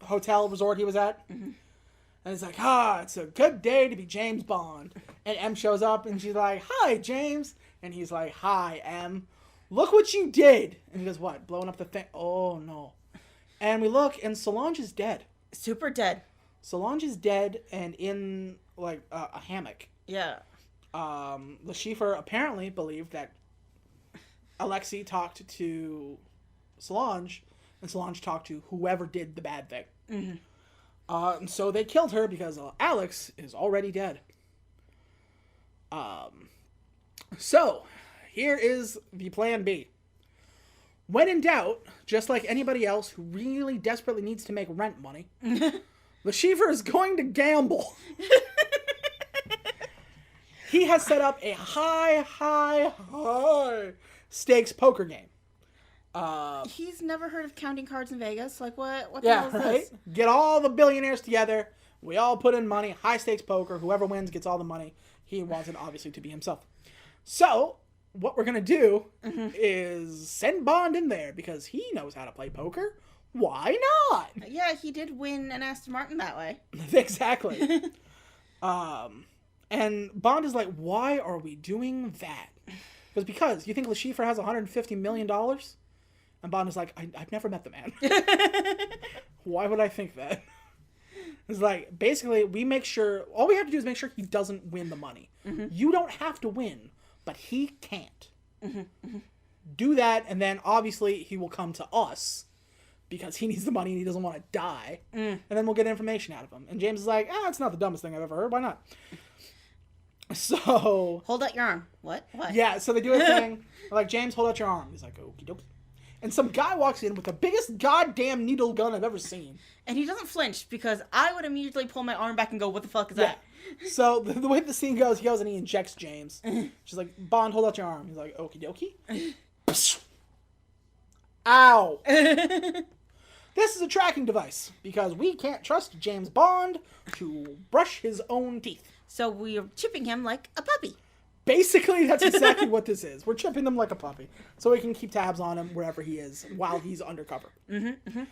hotel resort he was at. Mm-hmm. And he's like, it's a good day to be James Bond. And M shows up and she's like, hi, James. And he's like, hi, M. Look what you did. And he goes, what? Blowing up the thing? Oh, no. And we look and Solange is dead. Super dead. Solange is dead and in, like, a hammock. Yeah. Le Chiffre apparently believed that Alexei talked to Solange, and Solange talked to whoever did the bad thing. Mm-hmm. And so they killed her because Alex is already dead. So, here is the plan B. When in doubt, just like anybody else who really desperately needs to make rent money, Le Chiffre is going to gamble. He has set up a high stakes poker game. He's never heard of counting cards in Vegas. Like, what the Yeah, hell is right? this? Get all the billionaires together. We all put in money. High stakes poker. Whoever wins gets all the money. He wants it, obviously, to be himself. So, what we're going to do is send Bond in there because he knows how to play poker. Why not? Yeah, he did win an Aston Martin that way. Exactly. And Bond is like, why are we doing that? Because you think Le Chiffre has $150 million? And Bond is like, I've never met the man. Why would I think that? It's like, basically, we make sure, all we have to do is make sure he doesn't win the money. Mm-hmm. You don't have to win, but he can't. Mm-hmm. Mm-hmm. Do that, and then obviously he will come to us because he needs the money and he doesn't want to die. And then we'll get information out of him. And James is like, it's not the dumbest thing I've ever heard. Why not? So... Hold out your arm. What? Yeah, so they do a thing. Like, James, hold out your arm. He's like, okie dokie. And some guy walks in with the biggest goddamn needle gun I've ever seen. And he doesn't flinch because I would immediately pull my arm back and go, what the fuck is that? So the way the scene goes, he goes and he injects James. She's like, Bond, hold out your arm. He's like, okie dokie. Ow. This is a tracking device because we can't trust James Bond to brush his own teeth. So we're chipping him like a puppy. Basically, that's exactly what this is. We're chipping him like a puppy so we can keep tabs on him wherever he is while he's undercover. Mm-hmm,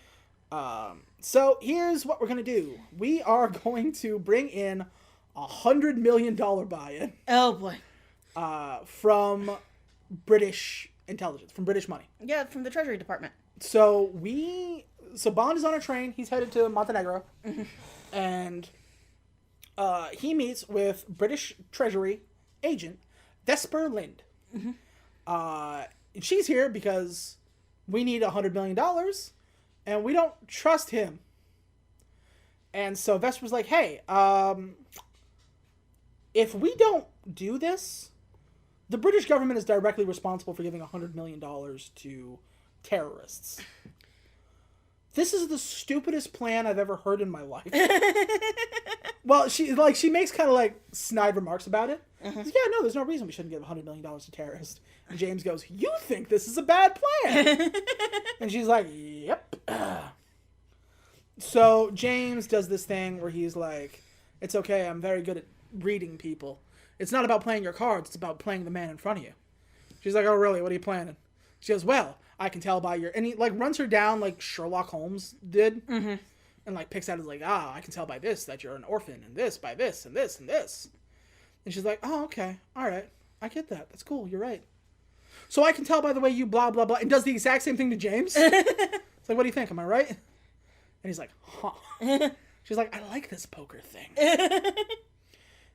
mm-hmm. So here's what we're going to do. We are going to bring in $100 million buy-in. Oh, boy. From British intelligence, from British money. Yeah, from the Treasury Department. So Bond is on a train. He's headed to Montenegro. Mm-hmm. And he meets with British Treasury agent Vesper Lind. Mm-hmm. And she's here because we need $100 million and we don't trust him. And so Vesper's like, hey, if we don't do this, the British government is directly responsible for giving $100 million to terrorists. This is the stupidest plan I've ever heard in my life. Well, she makes kind of like snide remarks about it. Uh-huh. Yeah, no, there's no reason we shouldn't give $100 million to terrorists. And James goes, you think this is a bad plan? And she's like, yep. So James does this thing where he's like, it's okay, I'm very good at reading people. It's not about playing your cards, it's about playing the man in front of you. She's like, oh, really? What are you planning? She goes, well, I can tell by your... And he, like, runs her down like Sherlock Holmes did. Mm-hmm. And, like, picks out his, like, I can tell by this that you're an orphan, and this by this, and this, and this. And she's like, oh, okay. All right. I get that. That's cool. You're right. So I can tell by the way you blah, blah, blah. And does the exact same thing to James. It's like, what do you think? Am I right? And he's like, huh. She's like, I like this poker thing.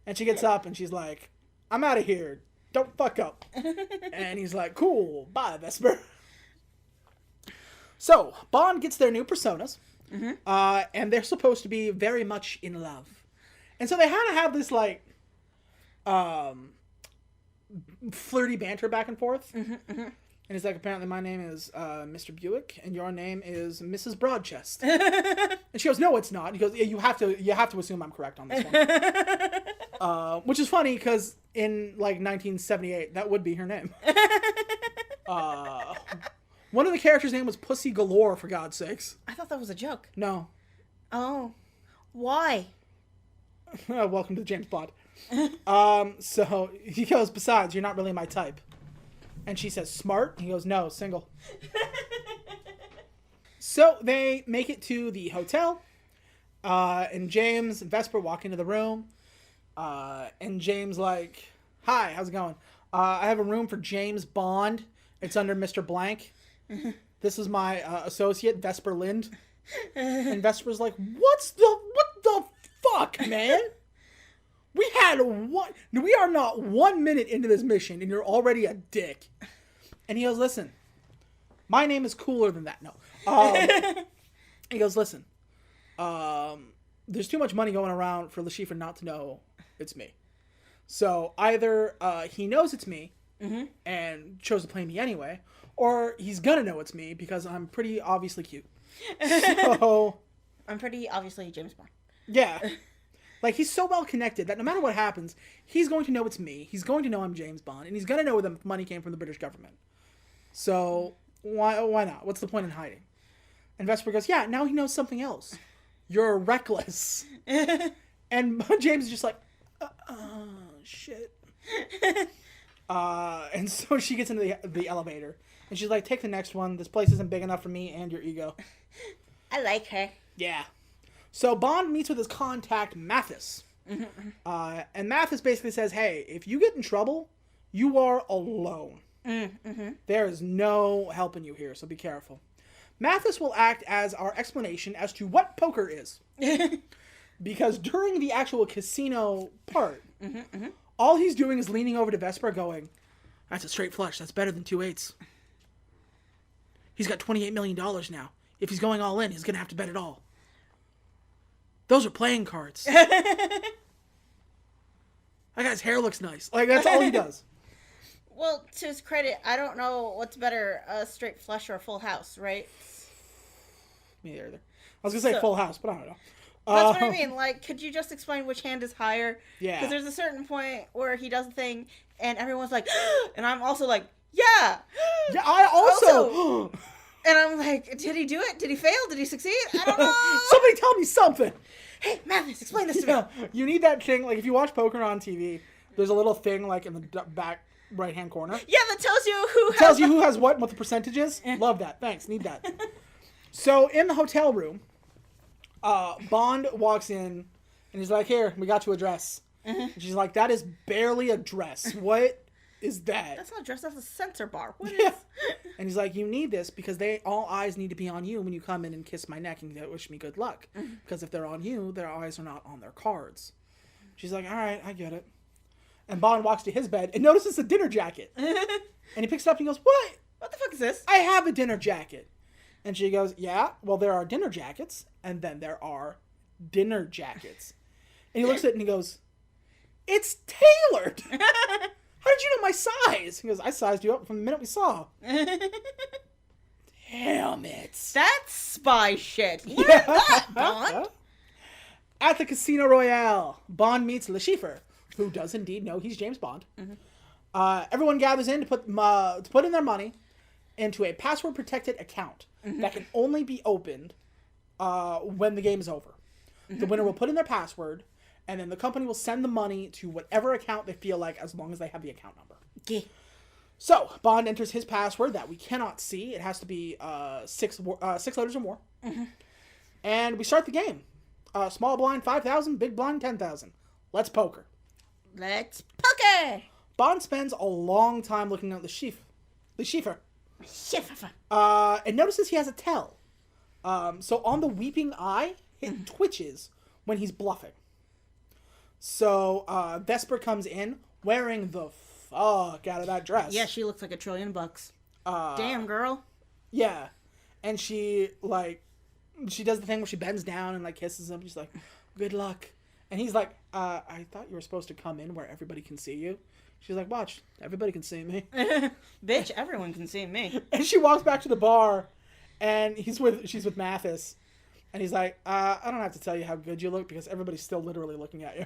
And she gets up and she's like, I'm out of here. Don't fuck up. And he's like, cool, bye, Vesper. So, Bond gets their new personas, and they're supposed to be very much in love. And so they had to have this, like, flirty banter back and forth. And he's like, apparently my name is Mr. Buick, and your name is Mrs. Broadchest. And she goes, no, it's not. He goes, yeah, you have to assume I'm correct on this one. Which is funny, because in, like, 1978, that would be her name. One of the characters' name was Pussy Galore, for God's sakes. I thought that was a joke. No. Oh. Why? Welcome to James Bond. So he goes, besides, you're not really my type. And she says, smart? He goes, no, single. So they make it to the hotel. And James and Vesper walk into the room. And James like, hi, how's it going? I have a room for James Bond. It's under Mr. Blank. This is my associate, Vesper Lind. And Vesper's like, what the fuck, man? We are not 1 minute into this mission, and you're already a dick. And he goes, listen, my name is cooler than that. No. He goes, listen, there's too much money going around for Le Chiffre not to know it's me. So either he knows it's me and chose to play me anyway, or he's gonna know it's me because I'm pretty obviously cute. So I'm pretty obviously James Bond. Yeah. Like, he's so well connected that no matter what happens, he's going to know it's me. He's going to know I'm James Bond, and he's going to know where the money came from the British government. So why not? What's the point in hiding? And Vesper goes, yeah, now he knows something else. You're reckless. And James is just like, shit. And so she gets into the elevator, and she's like, take the next one. This place isn't big enough for me and your ego. I like her. Yeah. So Bond meets with his contact, Mathis. And Mathis basically says, hey, if you get in trouble, you are alone. There is no helping you here, so be careful. Mathis will act as our explanation as to what poker is. Because during the actual casino part, all he's doing is leaning over to Vesper going, that's a straight flush. That's better than 2 8s. He's got $28 million now. If he's going all in, he's going to have to bet it all. Those are playing cards. That guy's hair looks nice. Like, that's all he does. Well, to his credit, I don't know what's better, a straight flush or a full house, right? Me either. I was going to say full house, but I don't know. That's what I mean. Like, could you just explain which hand is higher? Yeah. Because there's a certain point where he does a thing, and everyone's like, and I'm also like, yeah. Yeah, I also. And I'm like, did he do it? Did he fail? Did he succeed? I don't know. Somebody tell me something. Hey, Mathis, explain this to me. You need that thing. Like, if you watch poker on TV, there's a little thing, like, in the back right-hand corner. Yeah, that tells you who has what the percentage is. Love that. Thanks. Need that. So, in the hotel room, Bond walks in, and he's like, here, we got you a dress. And she's like, that is barely a dress. What is that? That's not a dress. That's a sensor bar. What Yeah. is... And he's like, you need this because all eyes need to be on you when you come in and kiss my neck and wish me good luck. Because if they're on you, their eyes are not on their cards. She's like, all right, I get it. And Bond walks to his bed and notices a dinner jacket. And he picks it up and he goes, what? What the fuck is this? I have a dinner jacket. And she goes, yeah, well, there are dinner jackets, and then there are dinner jackets. And he looks at it and he goes, it's tailored. How did you know my size? He goes, I sized you up from the minute we saw. Damn it. That's spy shit. Learn Yeah. that, Bond. At the Casino Royale, Bond meets Le Chiffre, who does indeed know he's James Bond. Everyone gathers in to put in their money into a password-protected account that can only be opened when the game is over. The winner will put in their password, and then the company will send the money to whatever account they feel like, as long as they have the account number. Yeah. So, Bond enters his password that we cannot see. It has to be 6 letters or more. And we start the game. Small blind 5,000, big blind 10,000. Let's poker. Let's poker. Bond spends a long time looking at the Chiffre. Shiffer. And notices he has a tell. So on the weeping eye, it twitches when he's bluffing. So Vesper comes in wearing the fuck out of that dress. Yeah, she looks like $1 trillion. Damn, girl. Yeah. And she does the thing where she bends down and, like, kisses him. She's like, good luck. And he's like, I thought you were supposed to come in where everybody can see you. She's like, watch, everybody can see me. Bitch, everyone can see me. And she walks back to the bar, and she's with Mathis. And he's like, I don't have to tell you how good you look because everybody's still literally looking at you.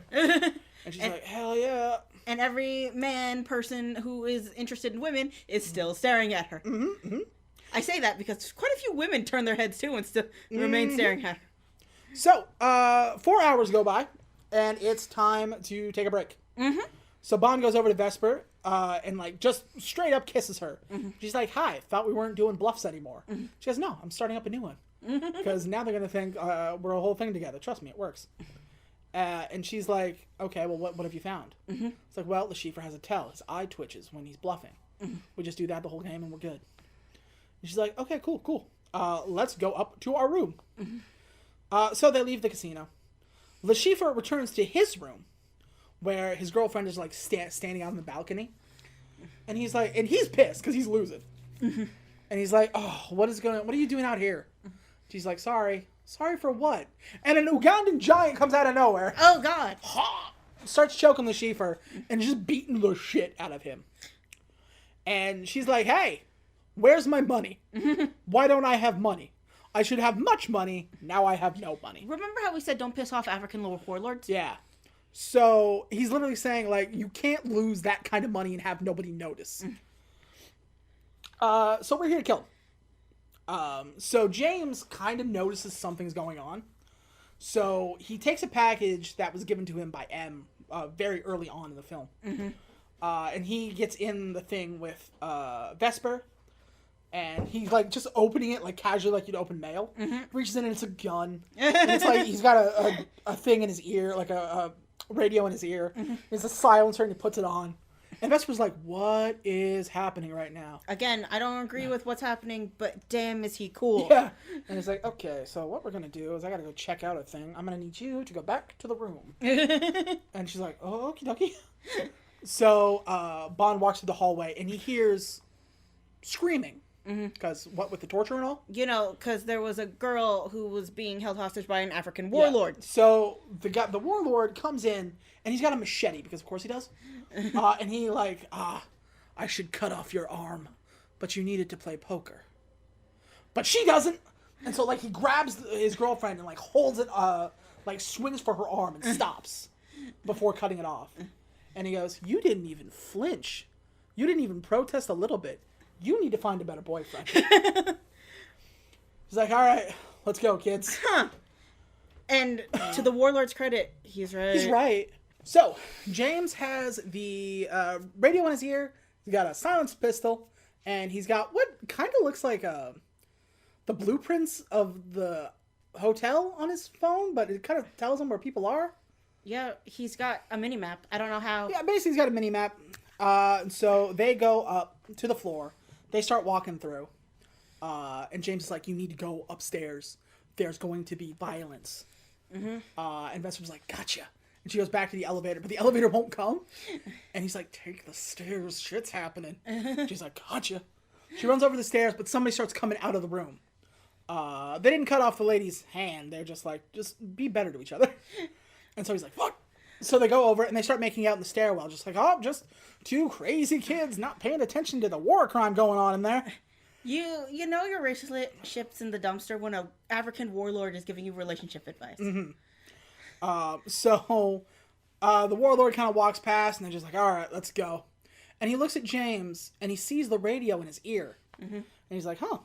And she's like, hell yeah. And every person who is interested in women is still staring at her. Mm-hmm, mm-hmm. I say that because quite a few women turn their heads too and still remain staring at her. So, 4 hours go by, and it's time to take a break. Mm-hmm. So Bond goes over to Vesper and, like, just straight up kisses her. Mm-hmm. She's like, hi, thought we weren't doing bluffs anymore. Mm-hmm. She goes, no, I'm starting up a new one. Because now they're going to think we're a whole thing together. Trust me, it works. And she's like, okay, well, what have you found? Mm-hmm. It's like, well, the Schiefer has a tell. His eye twitches when he's bluffing. Mm-hmm. We just do that the whole game and we're good. And she's like, okay, cool. Let's go up to our room. Mm-hmm. So they leave the casino. Le Schiefer returns to his room, where his girlfriend is, like, standing out on the balcony. And he's like, and he's pissed because he's losing. Mm-hmm. And he's like, oh, what are you doing out here? She's like, sorry. Sorry for what? And an Ugandan giant comes out of nowhere. Oh, God. Starts choking Le Schiefer and just beating the shit out of him. And she's like, hey, where's my money? Why don't I have money? I should have much money. Now I have no money. Remember how we said don't piss off African warlords? Yeah. So he's literally saying, like, you can't lose that kind of money and have nobody notice. So we're here to kill him. So James kind of notices something's going on. So he takes a package that was given to him by M very early on in the film. Mm-hmm. And he gets in the thing with Vesper. And he's, like, just opening it, like, casually, like you'd open mail. Mm-hmm. Reaches in and it's a gun. And it's like he's got a thing in his ear, like a radio in his ear. Mm-hmm. There's a silencer and he puts it on. And Vesper's like, what is happening right now? Again, I don't agree with what's happening, but damn is he cool. Yeah. And he's like, okay, so what we're going to do is I got to go check out a thing. I'm going to need you to go back to the room. And she's like, oh, okie dokie. So Bond walks through the hallway and he hears screaming. Because what with the torture and all? You know, because there was a girl who was being held hostage by an African warlord. Yeah. So the warlord comes in and he's got a machete because of course he does. And he like, I should cut off your arm, but you needed to play poker. But she doesn't. And so like he grabs his girlfriend and like holds it, like swings for her arm and stops before cutting it off. And he goes, you didn't even flinch. You didn't even protest a little bit. You need to find a better boyfriend. He's like, all right, let's go, kids. Huh. And to the warlord's credit, he's right. He's right. So, James has the radio in his ear. He's got a silenced pistol. And he's got what kind of looks like the blueprints of the hotel on his phone. But it kind of tells him where people are. Yeah, he's got a mini-map. I don't know how. Yeah, basically he's got a mini-map. So they go up to the floor. They start walking through, and James is like, you need to go upstairs. There's going to be violence. Mm-hmm. And Vesper's like, gotcha. And she goes back to the elevator, but the elevator won't come. And he's like, take the stairs. Shit's happening. She's like, gotcha. She runs over the stairs, but somebody starts coming out of the room. They didn't cut off the lady's hand. They're just like, just be better to each other. And so he's like, fuck. So they go over and they start making out in the stairwell, just like, oh, just two crazy kids not paying attention to the war crime going on in there. You know your relationships in the dumpster when an African warlord is giving you relationship advice. Mm-hmm. So the warlord kind of walks past and they're just like, all right, let's go. And he looks at James and he sees the radio in his ear. Mm-hmm. And he's like, huh,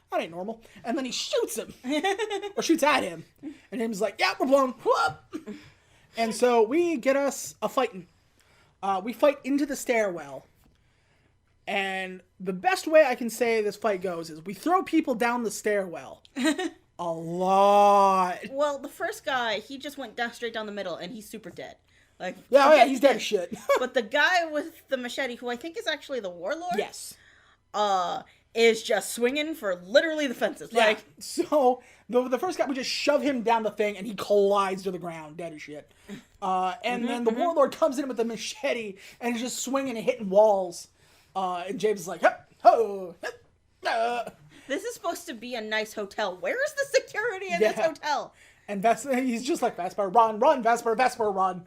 that ain't normal. And then he shoots him. Or shoots at him. And James is like, yeah, we're blown. Whoop! And so we get us a fighting. We fight into the stairwell. And the best way I can say this fight goes is we throw people down the stairwell. A lot. Well, the first guy, he just went down straight down the middle, and he's super dead. Like, yeah, he's dead as shit. But the guy with the machete, who I think is actually the warlord. Yes. is just swinging for literally the fences. Yeah. Like, So the first guy, we just shove him down the thing, and he collides to the ground, dead as shit. And then the warlord comes in with the machete, and he's just swinging and hitting walls. And James is like, hup, ho, hup, this is supposed to be a nice hotel. Where is the security in this hotel? And he's just like, Vesper, run, Vesper, run.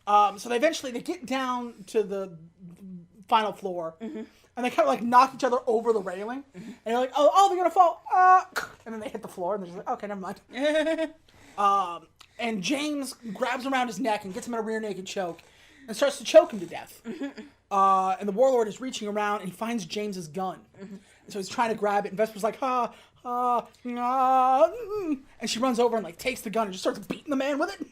So they get down to the final floor, and they kind of like knock each other over the railing, and they're like, oh, they're gonna fall, and then they hit the floor, and they're just like, okay, never mind. And James grabs around his neck and gets him in a rear naked choke, and starts to choke him to death. And the warlord is reaching around, and he finds James's gun. And so he's trying to grab it, and Vesper's like, and she runs over and like takes the gun and just starts beating the man with it.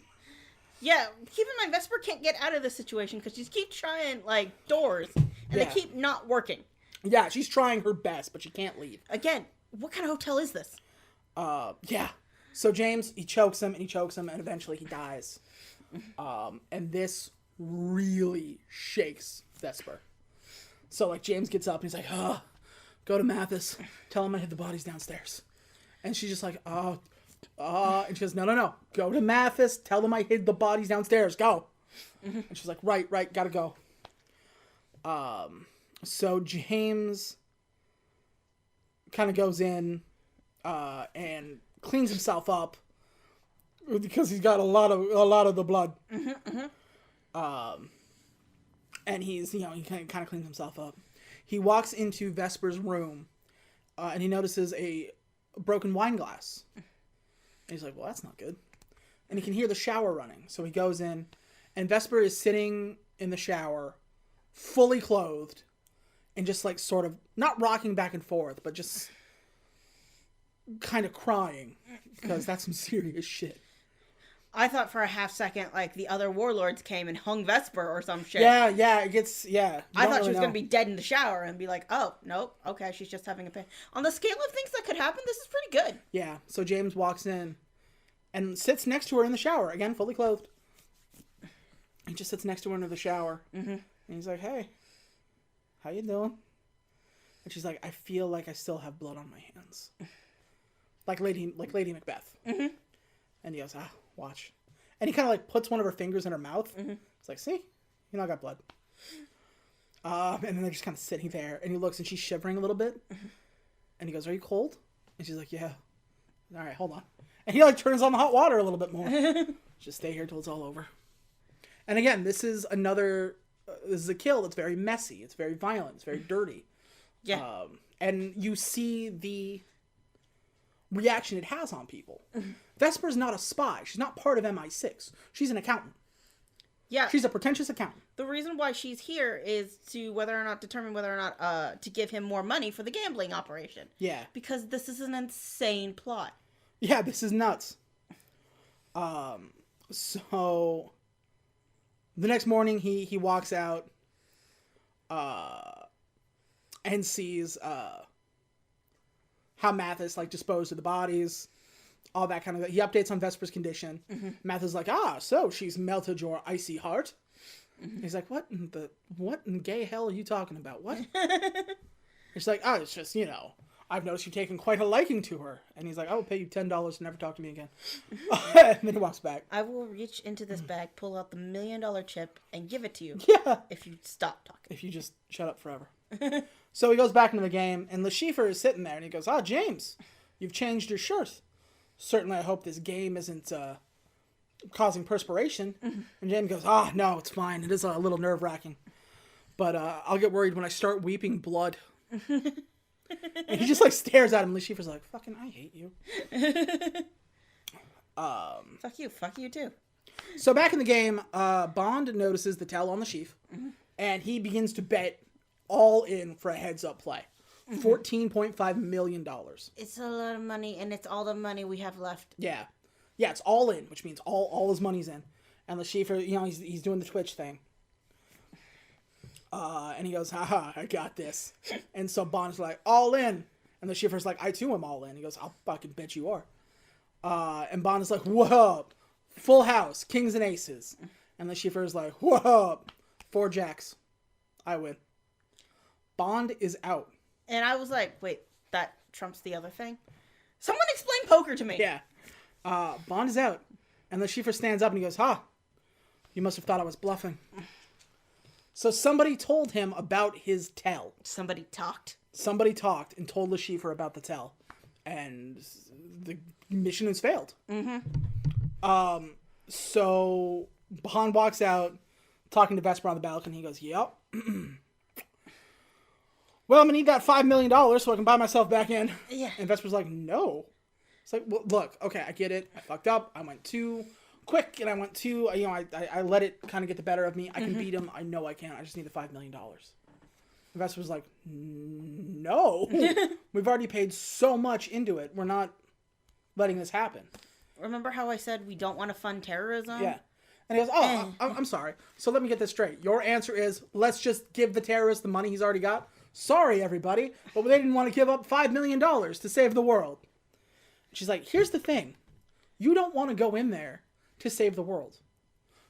Yeah, keep in mind, Vesper can't get out of this situation because she keeps trying, like, doors, and they keep not working. Yeah, she's trying her best, but she can't leave. Again, what kind of hotel is this? Yeah. So James, he chokes him, and eventually he dies. And this really shakes Vesper. So, like, James gets up, and he's like, go to Mathis. Tell him I hid the bodies downstairs. And she's just like, and she goes, no. Go to Mathis. Tell them I hid the bodies downstairs. Go. And she's like, right. Gotta go. So James kind of goes in, and cleans himself up because he's got a lot of the blood. And he's, he kind of cleans himself up. He walks into Vesper's room, and he notices a broken wine glass. And he's like, well, that's not good. And he can hear the shower running. So he goes in, and Vesper is sitting in the shower, fully clothed, and just like sort of, not rocking back and forth, but just kind of crying, because that's some serious shit. I thought for a half second, like, the other warlords came and hung Vesper or some shit. Yeah, it gets, I thought she was going to be dead in the shower and be like, oh, nope, okay, she's just having a pain. On the scale of things that could happen, this is pretty good. Yeah, so James walks in and sits next to her in the shower, again, fully clothed. He just sits next to her in the shower. And he's like, hey, how you doing? And she's like, I feel like I still have blood on my hands. Like Lady Macbeth. And he goes, watch. And he kind of like puts one of her fingers in her mouth. It's like, see? I got blood. And then they're just kind of sitting there. And he looks, and she's shivering a little bit. And he goes, are you cold? And she's like, yeah. All right, hold on. And he like turns on the hot water a little bit more. Just stay here till it's all over. And again, this is a kill that's very messy. It's very violent. It's very dirty. Yeah. And you see the reaction it has on people. Vesper's not a spy. She's not part of MI6. She's an accountant. Yeah. She's a pretentious accountant. The reason why she's here is to determine whether or not to give him more money for the gambling operation. Yeah. Because this is an insane plot. Yeah, this is nuts. So the next morning he walks out and sees how Mathis like disposed of the bodies, all that kind of thing. He updates on Vesper's condition. Mathis is like, so she's melted your icy heart. He's like, what in the gay hell are you talking about? What? He's like, it's just, I've noticed you've taken quite a liking to her. And he's like, I will pay you $10 to never talk to me again. And then he walks back. I will reach into this bag, pull out the $1 million chip, and give it to you. Yeah. If you stop talking. If you just shut up forever. So he goes back into the game, and LeSchifer is sitting there, and he goes, James, you've changed your shirt. Certainly I hope this game isn't causing perspiration. And James goes, no, it's fine. It is a little nerve-wracking. But I'll get worried when I start weeping blood. And he just like stares at him. LeSchifer's like, fucking, I hate you. Fuck you too. So back in the game, Bond notices the tell on the sheaf, and he begins to bet all in for a heads-up play. $14.5 million. It's a lot of money, and it's all the money we have left. Yeah, it's all in, which means all his money's in. And LeSchifer, he's doing the Twitch thing. And he goes, haha, I got this. And so Bond's like, all in. And LeSchifer's like, I too am all in. He goes, I'll fucking bet you are. And Bond is like, whoa, full house, kings and aces. And LeSchifer's like, whoa, 4 jacks. I win. Bond is out. And I was like, wait, that trumps the other thing? Someone explain poker to me. Yeah. Bond is out. And Le Chiffre stands up and he goes, you must have thought I was bluffing. So somebody told him about his tell. Somebody talked and told Le Chiffre about the tell. And the mission has failed. Mm-hmm. So Bond walks out, talking to Vesper on the balcony. He goes, yep. Well, I'm going to need that $5 million so I can buy myself back in. Yeah. And Vesper's like, no. It's like, well, look, okay, I get it. I fucked up. I went too quick, and I went too, I let it kind of get the better of me. I can beat him. I know I can. I just need the $5 million. And Vesper's like, no. We've already paid so much into it. We're not letting this happen. Remember how I said we don't want to fund terrorism? Yeah. And he goes, I'm sorry. So let me get this straight. Your answer is, let's just give the terrorist the money he's already got? Sorry, everybody, but they didn't want to give up $5 million to save the world. She's like, here's the thing. You don't want to go in there to save the world.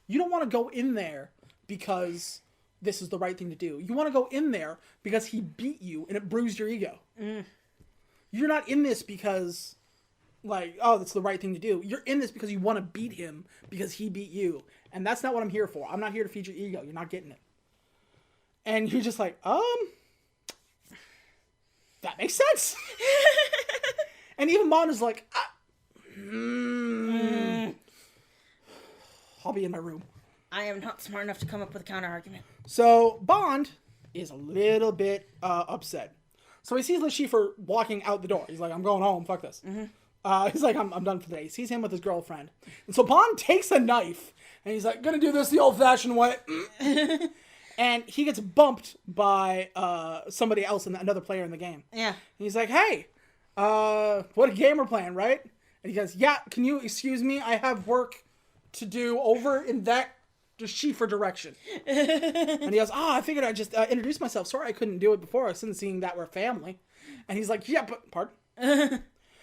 You don't want to go in there because this is the right thing to do. You want to go in there because he beat you and it bruised your ego. You're not in this because, like, oh, that's the right thing to do. You're in this because you want to beat him because he beat you. And that's not what I'm here for. I'm not here to feed your ego. You're not getting it. And you're just like, that makes sense. And even Bond is like, I'll be in my room. I am not smart enough to come up with a counter argument. So Bond is a little bit upset. So he sees Le Chiffre walking out the door. He's like, I'm going home. Fuck this. He's like, I'm done for the day. He sees him with his girlfriend. And so Bond takes a knife. And he's like, gonna do this the old-fashioned way. And he gets bumped by somebody else, another player in the game. Yeah. And he's like, hey, what a game we're playing, right? And he goes, yeah, can you excuse me? I have work to do over in that Chiffre direction. And he goes, I figured I'd just introduce myself. Sorry I couldn't do it before. I wasn't seeing that we're family. And he's like, yeah, but, pardon?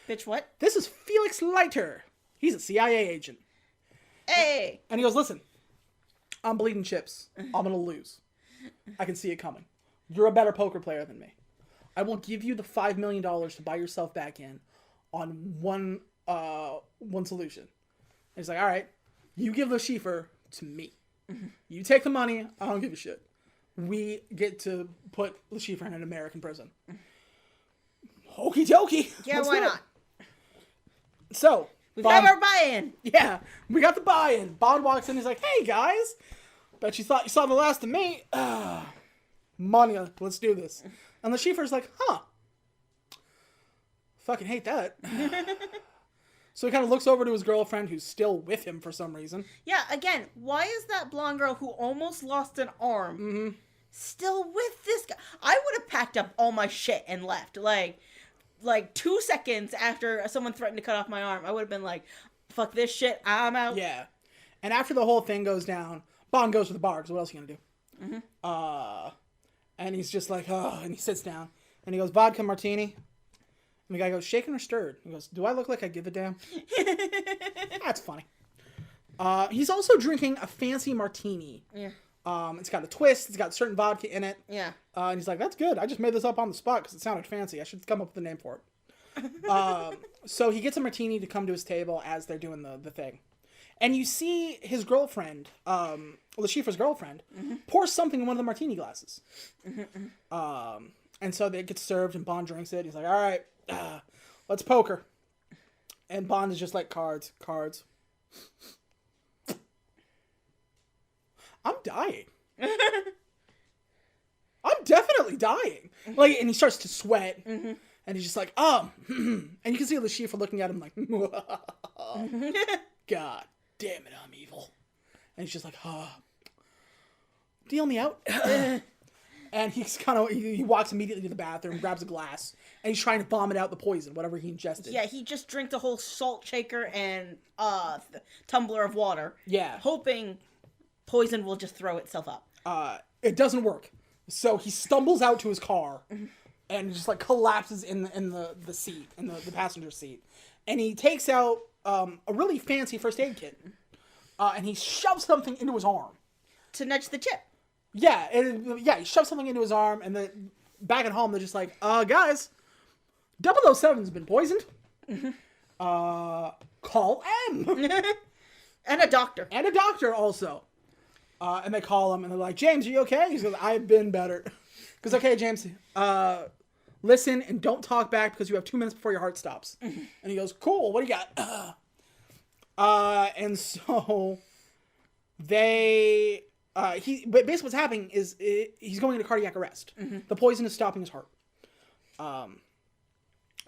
Bitch, what? This is Felix Leiter. He's a CIA agent. Hey! And he goes, listen, I'm bleeding chips. I'm going to lose. I can see it coming. You're a better poker player than me. I will give you the $5 million to buy yourself back in on one solution. And he's like, all right, you give Le Chiffre to me. You take the money. I don't give a shit. We get to put Le Chiffre in an American prison. Okie dokie. Yeah, why not? So, we got our buy-in. Yeah, we got the buy-in. Bond walks in. He's like, hey, guys. Bet you thought you saw the last of me. Money, let's do this. And Le Chiffre's like, fucking hate that. So he kind of looks over to his girlfriend, who's still with him for some reason. Yeah, again, why is that blonde girl who almost lost an arm still with this guy? I would have packed up all my shit and left. Like 2 seconds after someone threatened to cut off my arm, I would have been like, fuck this shit, I'm out. Yeah. And after the whole thing goes down, Bond goes to the bar, because what else are you going to do? And he's just like, and he sits down. And he goes, vodka martini. And the guy goes, shaken or stirred? He goes, do I look like I give a damn? That's funny. He's also drinking a fancy martini. Yeah. It's got a twist. It's got certain vodka in it. Yeah. And he's like, that's good. I just made this up on the spot because it sounded fancy. I should come up with a name for it. So he gets a martini to come to his table as they're doing the thing. And you see his girlfriend, Le Chiffre's girlfriend, pour something in one of the martini glasses. And so it gets served and Bond drinks it. He's like, all right, let's poker. And Bond is just like, cards. I'm dying. I'm definitely dying. Like, and he starts to sweat. And he's just like, and you can see Le Chiffre looking at him like, God damn it, I'm evil. And he's just like, deal me out. And he's he walks immediately to the bathroom, grabs a glass, and he's trying to vomit out the poison, whatever he ingested. Yeah, he just drank the whole salt shaker and tumbler of water. Yeah. Hoping poison will just throw itself up. It doesn't work. So he stumbles out to his car and just like collapses in the seat, in the passenger seat. And he takes out a really fancy first aid kit. And he shoves something into his arm. To nudge the chip. Yeah, he shoves something into his arm, and then back at home, they're just like, guys, 007's been poisoned. Call M. And a doctor. And a doctor also. And they call him and they're like, James, are you okay? He goes, I've been better. Because, okay, James, listen and don't talk back because you have 2 minutes before your heart stops. And he goes, cool, what do you got? And so they, but basically what's happening is he's going into cardiac arrest. The poison is stopping his heart.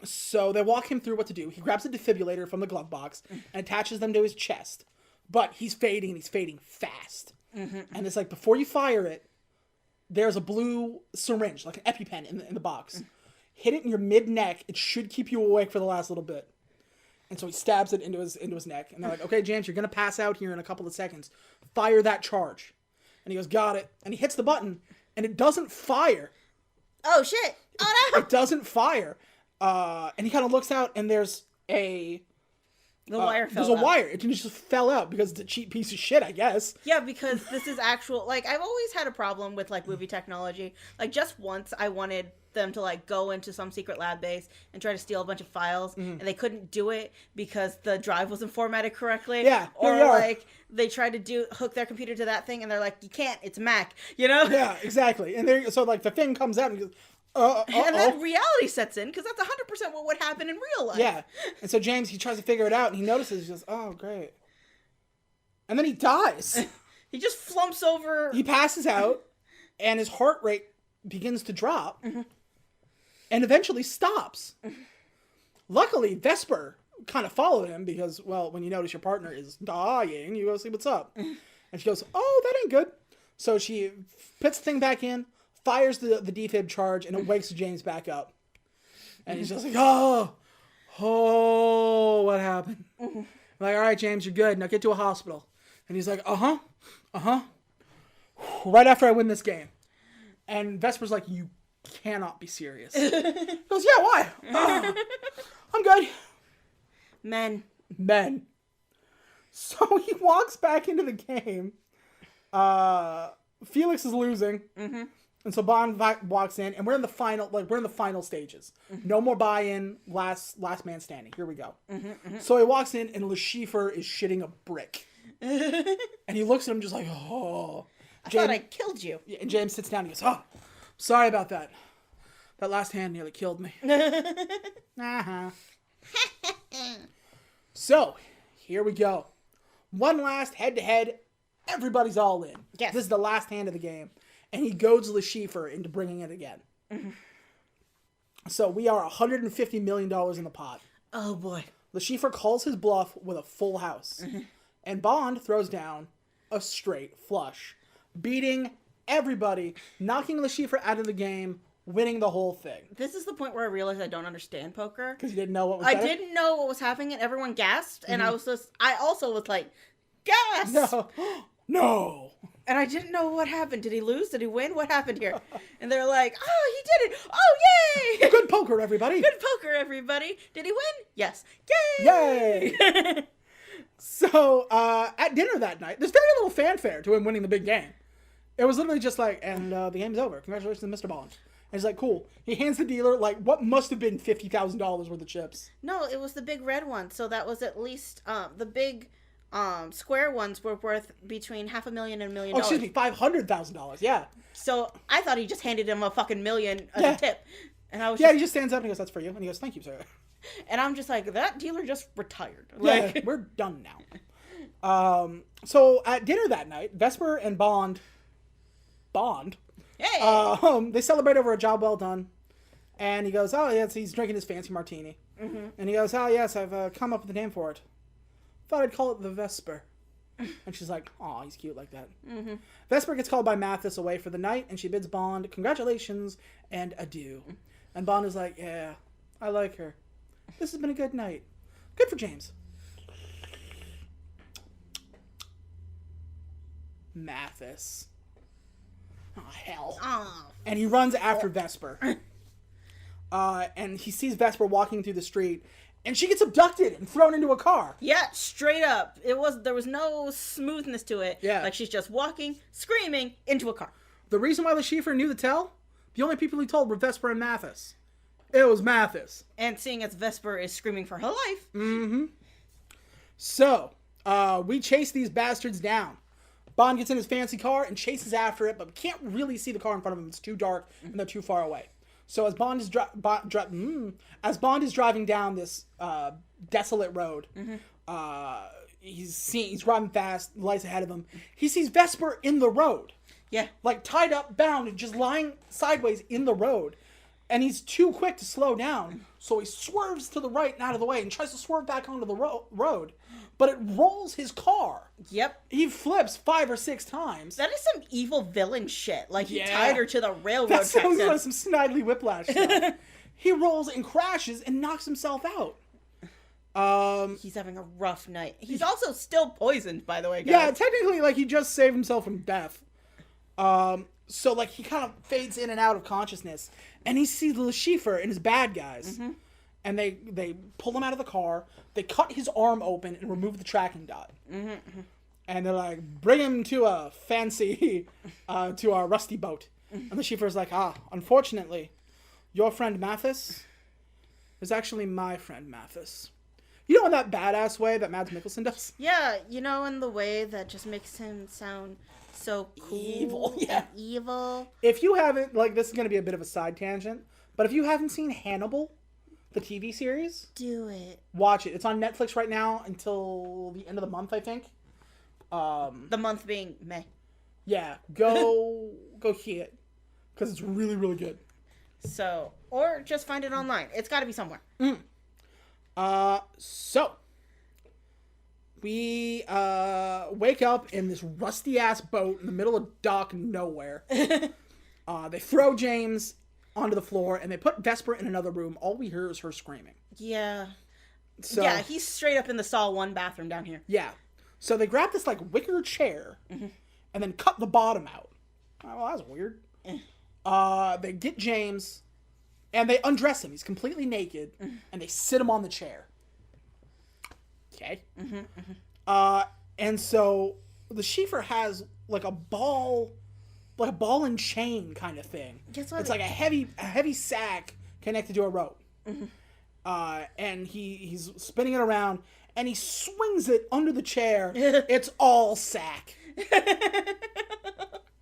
So they walk him through what to do. He grabs a defibrillator from the glove box and attaches them to his chest. But he's fading fast. And it's like, before you fire it, there's a blue syringe, like an EpiPen in the box. Hit it in your mid-neck. It should keep you awake for the last little bit. And so he stabs it into his neck. And they're like, okay, James, you're going to pass out here in a couple of seconds. Fire that charge. And he goes, got it. And he hits the button, and it doesn't fire. Oh, shit. Oh, no. It doesn't fire. And he kind of looks out, and there's a... The wire fell There's a out. wire. It just fell out because it's a cheap piece of shit, I guess. Yeah, because this is actual... Like, I've always had a problem with, like, movie technology. Like, just once I wanted them to, like, go into some secret lab base and try to steal a bunch of files, and they couldn't do it because the drive wasn't formatted correctly. Yeah, Or, here we are. like, they tried to hook their computer to that thing, and they're like, you can't, it's Mac, you know? Yeah, exactly. And so, like, the thing comes out and he goes, And then reality sets in, because that's 100% what would happen in real life. Yeah. And so James, he tries to figure it out, and he notices, he goes, oh, great. And then he dies. He just flumps over. He passes out, and his heart rate begins to drop, and eventually stops. Luckily, Vesper kind of followed him, because, well, when you notice your partner is dying, you go see what's up. And she goes, oh, that ain't good. So she puts the thing back in, fires the defib charge, and it wakes James back up. And he's just like, oh, what happened? I'm like, all right, James, you're good. Now get to a hospital. And he's like, right after I win this game. And Vesper's like, you cannot be serious. He goes, yeah, why? I'm good. Men. So he walks back into the game. Felix is losing. And so Bond walks in, and we're in the final stages. No more buy-in, last man standing. Here we go. So he walks in, and Le Chiffre is shitting a brick. And he looks at him just like, oh. I thought I killed you. And James sits down and he goes, oh, sorry about that. That last hand nearly killed me. So, here we go. One last head-to-head. Everybody's all in. Yes. This is the last hand of the game. And he goads Le Chiffre into bringing it again. So we are $150 million in the pot. Oh, boy. Le Chiffre calls his bluff with a full house. And Bond throws down a straight flush. Beating everybody, knocking Le Chiffre out of the game, winning the whole thing. This is the point where I realized I don't understand poker. Because you didn't know what was I better? didn't know what was happening, and everyone gasped, and I also was like, gasp! No. And I didn't know what happened. Did he lose? Did he win? What happened here? And they're like, oh, he did it! Oh, yay! Good poker, everybody. Good poker, everybody. Did he win? Yes. Yay! Yay! So, at dinner that night, there's very little fanfare to him winning the big game. It was literally just like, and the game's over. Congratulations, Mr. Bond. And he's like, cool. He hands the dealer, like, what must have been $50,000 worth of chips. No, it was the big red one. So that was at least, the big square ones were worth between $500,000 and $1 million. Oh, excuse me, $500,000, yeah. So I thought he just handed him a fucking $1 million as a tip. And I was he just stands up and he goes, that's for you. And he goes, thank you, sir. And I'm just like, that dealer just retired. Yeah, we're done now. So at dinner that night, Vesper and Bond, Hey! they celebrate over a job well done. And he goes, oh, yes, he's drinking his fancy martini. And he goes, oh, yes, I've come up with a name for it. Thought I'd call it the Vesper. And she's like, aw, he's cute like that. Vesper gets called by Mathis away for the night, and she bids Bond congratulations and adieu. And Bond is like, yeah, I like her. This has been a good night. Good for James. Mathis. Oh, hell. Oh. And he runs after Vesper. And he sees Vesper walking through the street, and she gets abducted and thrown into a car. Yeah, straight up. There was no smoothness to it. Yeah. Like she's just walking, screaming, into a car. The reason why Le Chiffre knew the tell? The only people he told were Vesper and Mathis. It was Mathis. And seeing as Vesper is screaming for her life. Mm-hmm. So, we chase these bastards down. Bond gets in his fancy car and chases after it, but we can't really see the car in front of him. It's too dark and they're too far away. So as Bond is driving down this desolate road, he's driving fast, lights ahead of him. He sees Vesper in the road. Yeah. Like tied up, bound, and just lying sideways in the road. And he's too quick to slow down. So he swerves to the right and out of the way and tries to swerve back onto the road. But it rolls his car. Yep. He flips 5 or 6 times. That is some evil villain shit. Like, he Yeah. tied her to the railroad. That sounds section. like some Snidely Whiplash stuff. He rolls and crashes and knocks himself out. He's having a rough night. He's also still poisoned, by the way, guys. Yeah, technically, like, he just saved himself from death. So, like, he kind of fades in and out of consciousness. And he sees Le Chiffre and his bad guys. Mm-hmm. And they pull him out of the car. They cut his arm open and remove the tracking dot. Mm-hmm. And they're like, bring him to a fancy, to our rusty boat. And Le Chiffre's like, unfortunately, your friend Mathis is actually my friend Mathis. You know, in that badass way that Mads Mikkelsen does? Yeah, you know, in the way that just makes him sound so cool. Evil, yeah. And evil. If you haven't, like, this is going to be a bit of a side tangent, but if you haven't seen Hannibal, the TV series, do it. watch it. It's on Netflix right now until the end of the month, I think. The month being May. Yeah, go see it, because it's really, really good. So, or just find it online. It's got to be somewhere. So we wake up in this rusty ass boat in the middle of dock nowhere. They throw James onto the floor and they put Vesper in another room. All we hear is her screaming. Yeah. So, Yeah, he's straight up in the stall 1 bathroom down here. Yeah. So they grab this like wicker chair and then cut the bottom out. Oh, well, that's weird. They get James and they undress him. He's completely naked and they sit him on the chair. Okay. And so the Chiffre has like a ball and chain kind of thing. Guess what? It's like a heavy sack connected to a rope. And he's spinning it around and he swings it under the chair. It's all sack.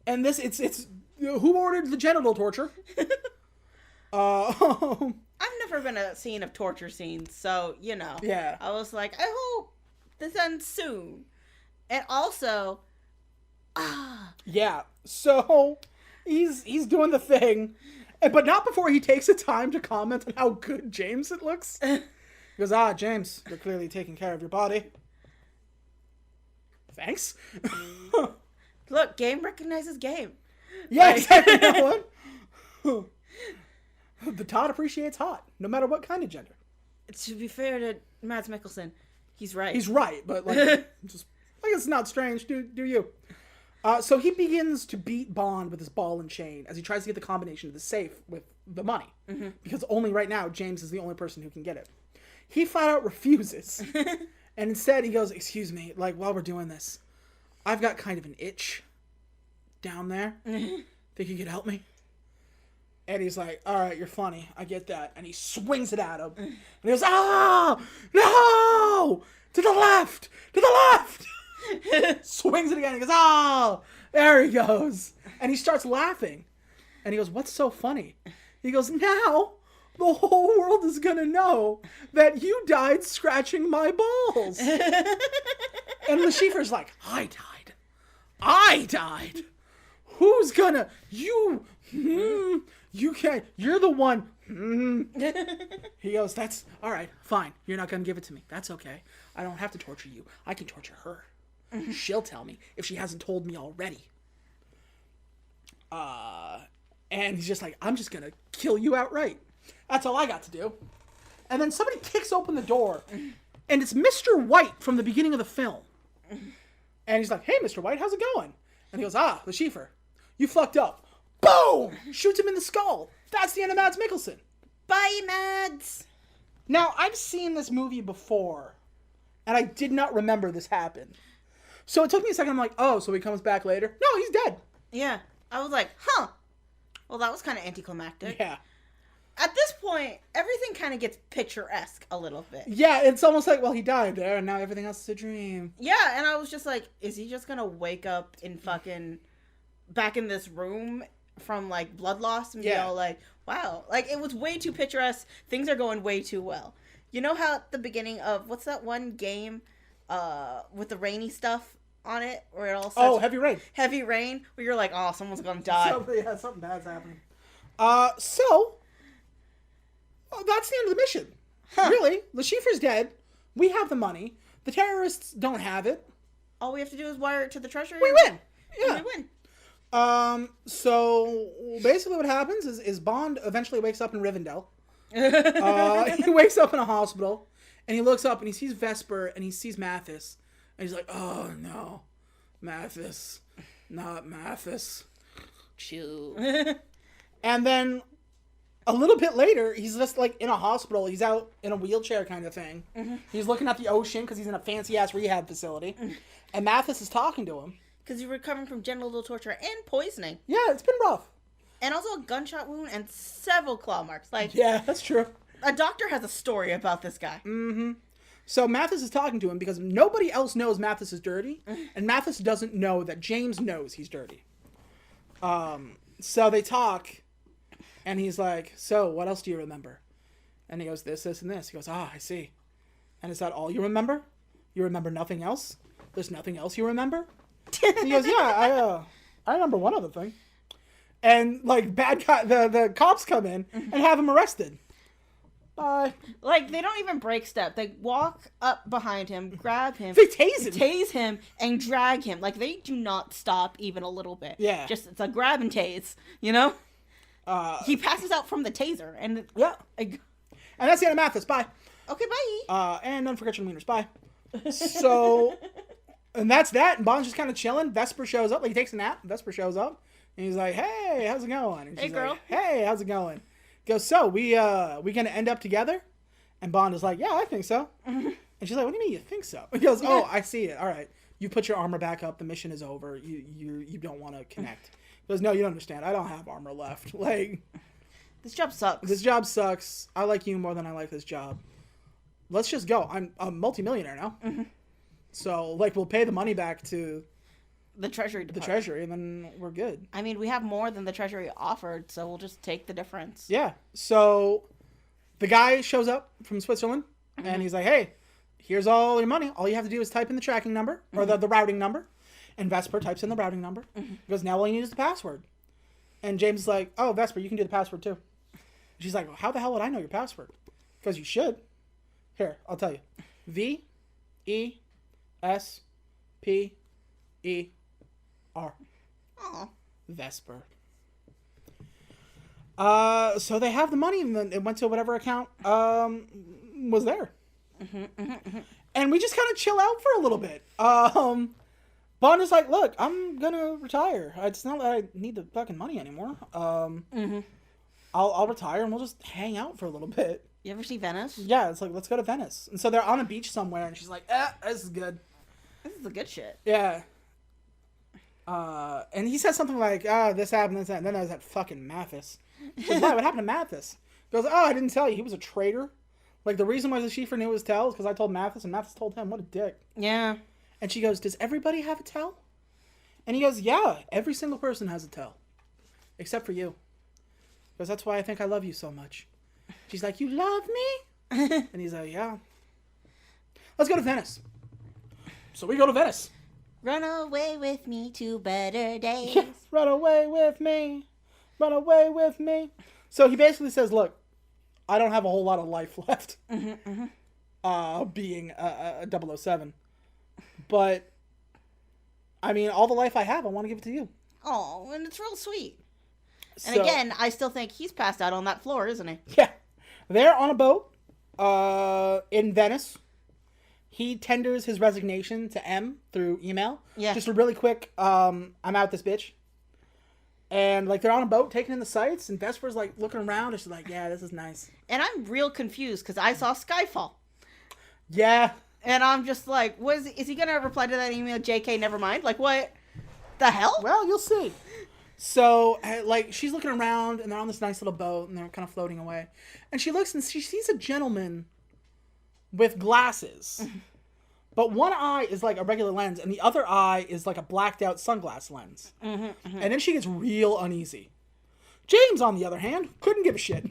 And it's who ordered the genital torture? I've never been a scene of torture scenes, so, you know. Yeah. I was like, I hope this ends soon. And also, Yeah. So he's doing the thing, but not before he takes the time to comment on how good James it looks. He goes, James, you're clearly taking care of your body. Thanks. look, game recognizes game. Yeah, exactly. You know what? The Todd appreciates hot, no matter what kind of gender. To be fair to Mads Mikkelsen, he's right. He's right, but like, just like it's not strange. Do you? So he begins to beat Bond with his ball and chain as he tries to get the combination of the safe with the money, because only right now James is the only person who can get it. He flat out refuses, and instead he goes, "Excuse me, like while we're doing this, I've got kind of an itch down there. Think you could help me?" And he's like, all right, you're funny. I get that. And he swings it at him. And he goes, no! To the left! To the left! Swings it again. He goes, there he goes. And he starts laughing. And he goes, what's so funny? He goes, now the whole world is going to know that you died scratching my balls. And Le Chiffre's like, I died. Who's gonna? You can't. You're the one. He goes, that's all right. Fine. You're not gonna give it to me. That's okay. I don't have to torture you. I can torture her. She'll tell me if she hasn't told me already. And he's just like, I'm just gonna kill you outright. That's all I got to do. And then somebody kicks open the door, and it's Mr. White from the beginning of the film. And he's like, hey, Mr. White, how's it going? And he goes, Le Chiffre, you fucked up. Boom! Shoots him in the skull. That's the end of Mads Mikkelsen. Bye, Mads! Now, I've seen this movie before, and I did not remember this happened. So it took me a second. I'm like, so he comes back later? No, he's dead. Yeah. I was like, Well, that was kind of anticlimactic. Yeah. At this point, everything kind of gets picturesque a little bit. Yeah, it's almost like, well, he died there, and now everything else is a dream. Yeah, and I was just like, is he just gonna wake up in fucking back in this room from like blood loss and be all like, wow, like it was way too picturesque. Things are going way too well. You know how at the beginning of what's that one game, with the rainy stuff on it, where it all starts, Heavy Rain. Heavy Rain, where you're like, oh, someone's gonna die. Something bad's happening. Well, that's the end of the mission. Huh. Really, Le Chiffre's dead. We have the money. The terrorists don't have it. All we have to do is wire it to the treasury. We win. Yeah. We win. So basically what happens is Bond eventually wakes up in Rivendell. He wakes up in a hospital, and he looks up, and he sees Vesper, and he sees Mathis. And he's like, oh, no. Mathis. Not Mathis. Chill. And then a little bit later, he's just like in a hospital. He's out in a wheelchair kind of thing. Mm-hmm. He's looking at the ocean because he's in a fancy-ass rehab facility. Mm-hmm. And Mathis is talking to him. Because he's recovering from genital torture and poisoning. Yeah, it's been rough. And also a gunshot wound and several claw marks. Like, yeah, that's true. A doctor has a story about this guy. Mm-hmm. So Mathis is talking to him because nobody else knows Mathis is dirty. And Mathis doesn't know that James knows he's dirty. So they talk. And he's like, so, what else do you remember? And he goes, this, and this. He goes, I see. And is that all you remember? You remember nothing else? There's nothing else you remember? And he goes, yeah, I remember one other thing. And, like, the cops come in and have him arrested. Bye. Like, they don't even break step. They walk up behind him, grab him. They tase him. Tase him and drag him. Like, they do not stop even a little bit. Yeah. Just, it's a grab and tase, you know? He passes out from the taser, and and that's the end of Mathis. Bye. Okay, bye. And don't forget your wieners. Bye. So, and that's that. And Bond's just kind of chilling. Vesper shows up. Like, he takes a nap. Vesper shows up, and he's like, "Hey, how's it going?" And she's girl. Like, "Hey, how's it going?" He goes, "So we gonna end up together?" And Bond is like, "Yeah, I think so." And she's like, "What do you mean you think so?" He goes, "Oh, I see it. All right, you put your armor back up. The mission is over. You don't want to connect." He goes, "No, you don't understand. I don't have armor left. Like, this job sucks. This job sucks. I like you more than I like this job. Let's just go. I'm a multimillionaire now. Mm-hmm. So, like, we'll pay the money back to the Treasury Department. The Treasury, and then we're good." I mean, we have more than the Treasury offered, so we'll just take the difference. Yeah. So, the guy shows up from Switzerland, and he's like, "Hey, here's all your money. All you have to do is type in the tracking number, or the routing number." And Vesper types in the routing number. He goes, "Now all you need is the password." And James is like, "Oh, Vesper, you can do the password too." And she's like, well, "How the hell would I know your password?" Because you should. Here, I'll tell you. VESPER. Aw. Vesper. So they have the money, and then it went to whatever account was there. And we just kind of chill out for a little bit. Bond is like, "Look, I'm gonna retire. It's not that I need the fucking money anymore. I'll retire and we'll just hang out for a little bit." You ever see Venice? Yeah, it's like, let's go to Venice. And so they're on a beach somewhere, and she's like, this is good. This is the good shit. Yeah. And he says something like, this happened, this happened. And then there's that fucking Mathis. She goes, "Why? What happened to Mathis?" He goes, "I didn't tell you. He was a traitor. Like, the reason why the Schiffer knew his tell is because I told Mathis, and Mathis told him. What a dick." Yeah. And she goes, "Does everybody have a tell?" And he goes, "Yeah, every single person has a tell. Except for you." Because that's why I think I love you so much. She's like, "You love me?" And he's like, "Yeah." Let's go to Venice. So we go to Venice. Run away with me to better days. Run away with me. Run away with me. So he basically says, "Look, I don't have a whole lot of life left." Being a 007. But, I mean, all the life I have, I want to give it to you. Oh, and it's real sweet. And So, again, I still think he's passed out on that floor, isn't he? yeah. They're on a boat in Venice. He tenders his resignation to M through email. Yeah. Just a really quick, I'm out this bitch. And, like, they're on a boat taking in the sights, and Vesper's, like, looking around, and she's like, "Yeah, this is nice." And I'm real confused, because I saw Skyfall. Yeah. And I'm just like, is he going to reply to that email, JK, never mind? Like, what the hell? Well, you'll see. So, like, she's looking around, and they're on this nice little boat, and they're kind of floating away. And she looks, and she sees a gentleman with glasses. But one eye is like a regular lens, and the other eye is like a blacked out sunglass lens. And then she gets real uneasy. James, on the other hand, couldn't give a shit.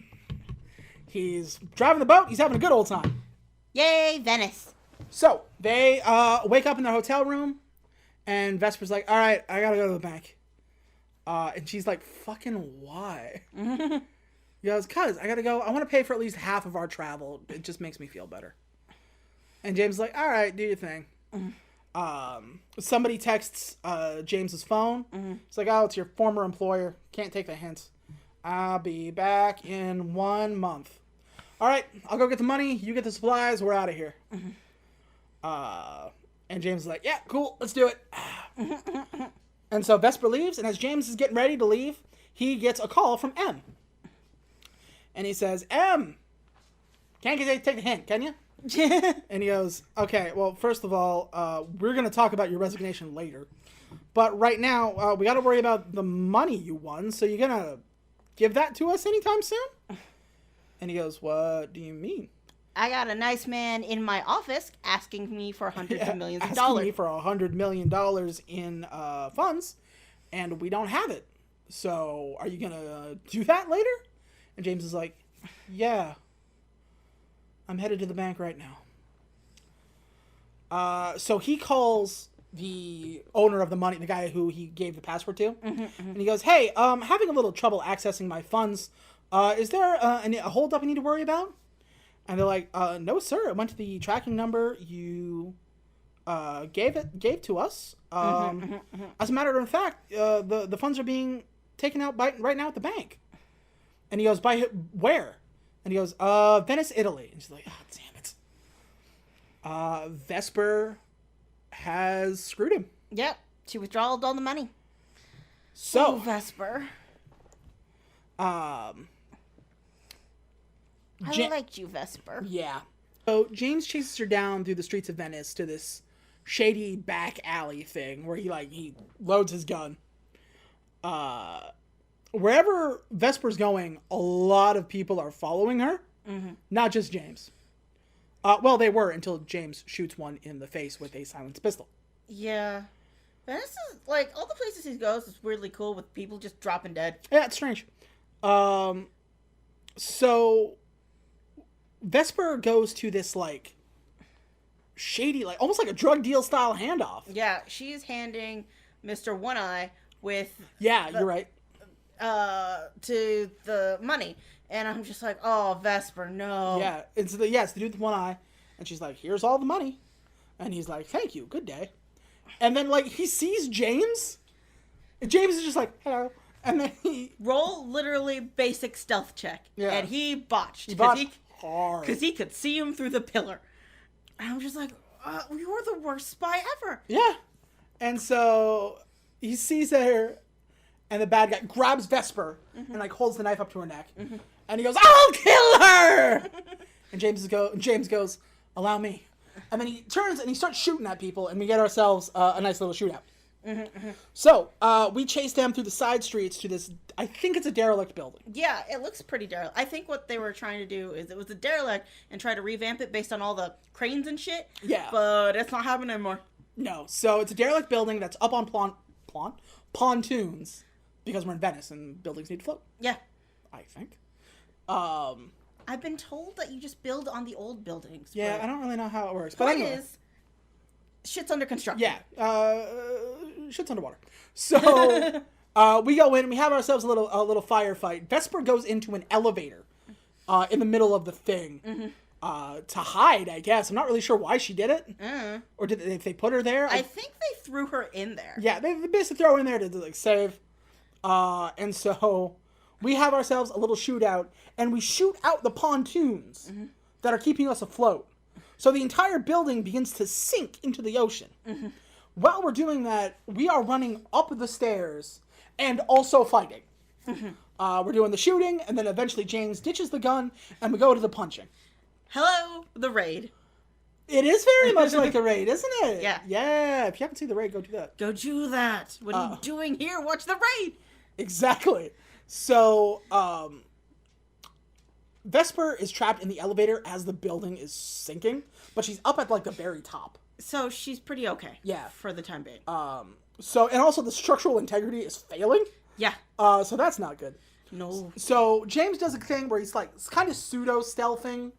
He's driving the boat. He's having a good old time. Yay, Venice. So, they wake up in their hotel room, and Vesper's like, all right, I gotta go to the bank. And she's like, fucking why? He goes, cuz, I gotta go. I want to pay for at least half of our travel. It just makes me feel better. And James is like, all right, do your thing. Somebody texts James's phone. It's like, oh, it's your former employer. Can't take the hint. I'll be back in 1 month. All right, I'll go get the money. You get the supplies. We're out of here. And James is like, yeah, cool. Let's do it. And so Vesper leaves, and as James is getting ready to leave, he gets a call from M. And he says, M, can't take the hint, can you? And he goes, okay, well, first of all, we're going to talk about your resignation later. But right now, we got to worry about the money you won, so you're going to give that to us anytime soon? And he goes, what do you mean? I got a nice man in my office asking me for hundreds of millions of asking dollars. me for $100 million in funds, and we don't have it. So are you going to do that later? And James is like, yeah. I'm headed to the bank right now. So he calls the owner of the money, the guy who he gave the password to, and he goes, hey, having a little trouble accessing my funds. Is there a holdup I need to worry about? And they're like, no, sir. It went to the tracking number you gave to us. As a matter of fact, the funds are being taken out right now at the bank. And he goes, by where? And he goes, Venice, Italy. And she's like, oh, damn it. Vesper has screwed him. Yep. She withdrawed all the money. So, Vesper. I liked you, Vesper. Yeah. So James chases her down through the streets of Venice to this shady back alley thing where he loads his gun. Wherever Vesper's going, a lot of people are following her. Not just James. Well, they were until James shoots one in the face with a silenced pistol. Yeah. Venice is, like, all the places he goes is weirdly cool with people just dropping dead. Yeah, it's strange. So Vesper goes to this, like, shady, like, almost like a drug deal style handoff. Yeah, she's handing Mr. One Eye with... Yeah, you're right. To the money. And I'm just like, oh, Vesper, no. Yeah, it's the dude with one eye. And she's like, here's all the money. And he's like, thank you, good day. And then, like, he sees James. And James is just like, hello. And then he... Roll literally basic stealth check. Yeah. And he botched. He botched hard. Because he could see him through the pillar. And I'm just like, you're the worst spy ever. Yeah. And so he sees her, and the bad guy grabs Vesper and, like, holds the knife up to her neck. And he goes, I'll kill her! And James goes, allow me. And then he turns and he starts shooting at people, and we get ourselves a nice little shootout. So, we chase them through the side streets to this, I think it's a derelict building. Yeah, it looks pretty derelict. I think what they were trying to do is it was a derelict and try to revamp it based on all the cranes and shit. Yeah. But it's not happening anymore. No. So, it's a derelict building that's up on pontoons, because we're in Venice and buildings need to float. Yeah. I think. I've been told that you just build on the old buildings. Yeah, I don't really know how it works. But Point anyway. is, shit's under construction. Yeah, shit's underwater. So we go in and we have ourselves a little firefight. Vesper goes into an elevator in the middle of the thing to hide, I guess. I'm not really sure why she did it. Or did they put her there? I think they threw her in there. Yeah, they basically throw her in there to like save. And so we have ourselves a little shootout, and we shoot out the pontoons that are keeping us afloat. So the entire building begins to sink into the ocean. While we're doing that, we are running up the stairs and also fighting. We're doing the shooting, and then eventually James ditches the gun, and we go to the punching. Hello, the raid. It is very much like the raid, isn't it? Yeah. Yeah, if you haven't seen the raid, go do that. Go do that. What are you doing here? Watch the raid. Exactly. So, Vesper is trapped in the elevator as the building is sinking, but she's up at, like, the very top. So she's pretty okay. Yeah. For the time being. And also the structural integrity is failing. Yeah. So that's not good. No. So James does a thing where he's, like, kind of pseudo-stealthing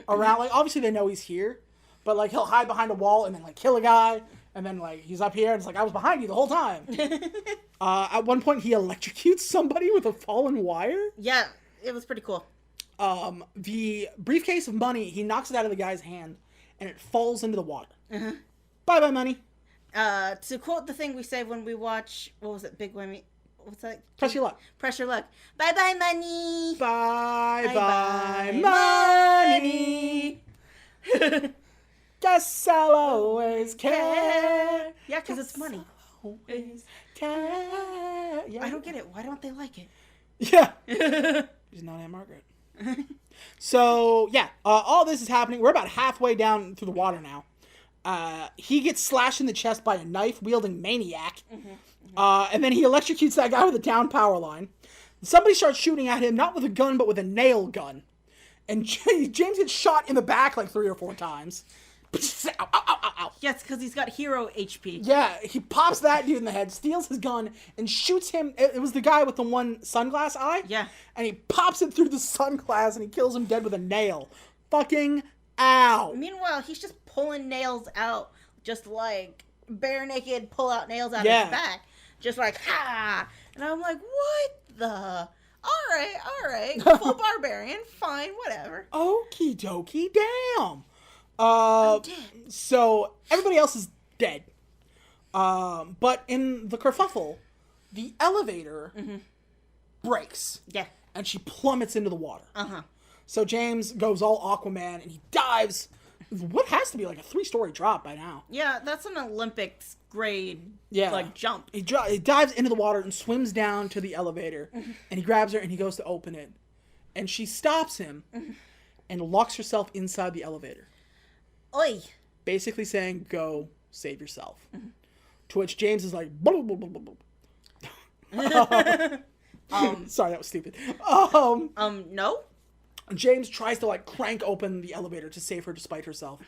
around. Like, obviously they know he's here, but, like, he'll hide behind a wall and then, like, kill a guy. And then, like, he's up here and it's like, I was behind you the whole time. At one point, he electrocutes somebody with a fallen wire. Yeah, it was pretty cool. The briefcase of money, he knocks it out of the guy's hand, and it falls into the water. Bye-bye, money. To quote the thing we say when we watch, what was it, Big Whammy? What's that? Press your luck. Press your luck. Bye-bye, money. Bye-bye, money. Guess I'll always care. Yeah, because it's money. Always care. Yeah. I don't get it. Why don't they like it? Yeah. She's not Aunt Margaret. So, yeah. All this is happening. We're about halfway down through the water now. He gets slashed in the chest by a knife-wielding maniac. And then he electrocutes that guy with a down power line. Somebody starts shooting at him, not with a gun, but with a nail gun. And James gets shot in the back like 3 or 4 times. Ow, ow, ow, ow, ow. Yes, because he's got hero HP. Yeah, he pops that dude in the head, steals his gun, and shoots him. It was the guy with the one sunglass eye. Yeah. And he pops it through the sunglass, and he kills him dead with a nail. Fucking ow. Meanwhile, he's just pulling nails out, just like bare naked, pull out nails out of his back. Just like, ha! And I'm like, what the? All right. Full barbarian, fine, whatever. Okie dokie, damn. I'm dead. So everybody else is dead. But in the kerfuffle, the elevator breaks. Yeah. And she plummets into the water. Uh-huh. So James goes all Aquaman and he dives. What has to be like a 3-story drop by now. Yeah, that's an Olympics grade like jump. He dives into the water and swims down to the elevator. And he grabs her and he goes to open it. And she stops him and locks herself inside the elevator. Oi. Basically saying, go save yourself. To which James is like, blah, blah, blah, blah, blah. Sorry, that was stupid. No? James tries to like crank open the elevator to save her despite herself.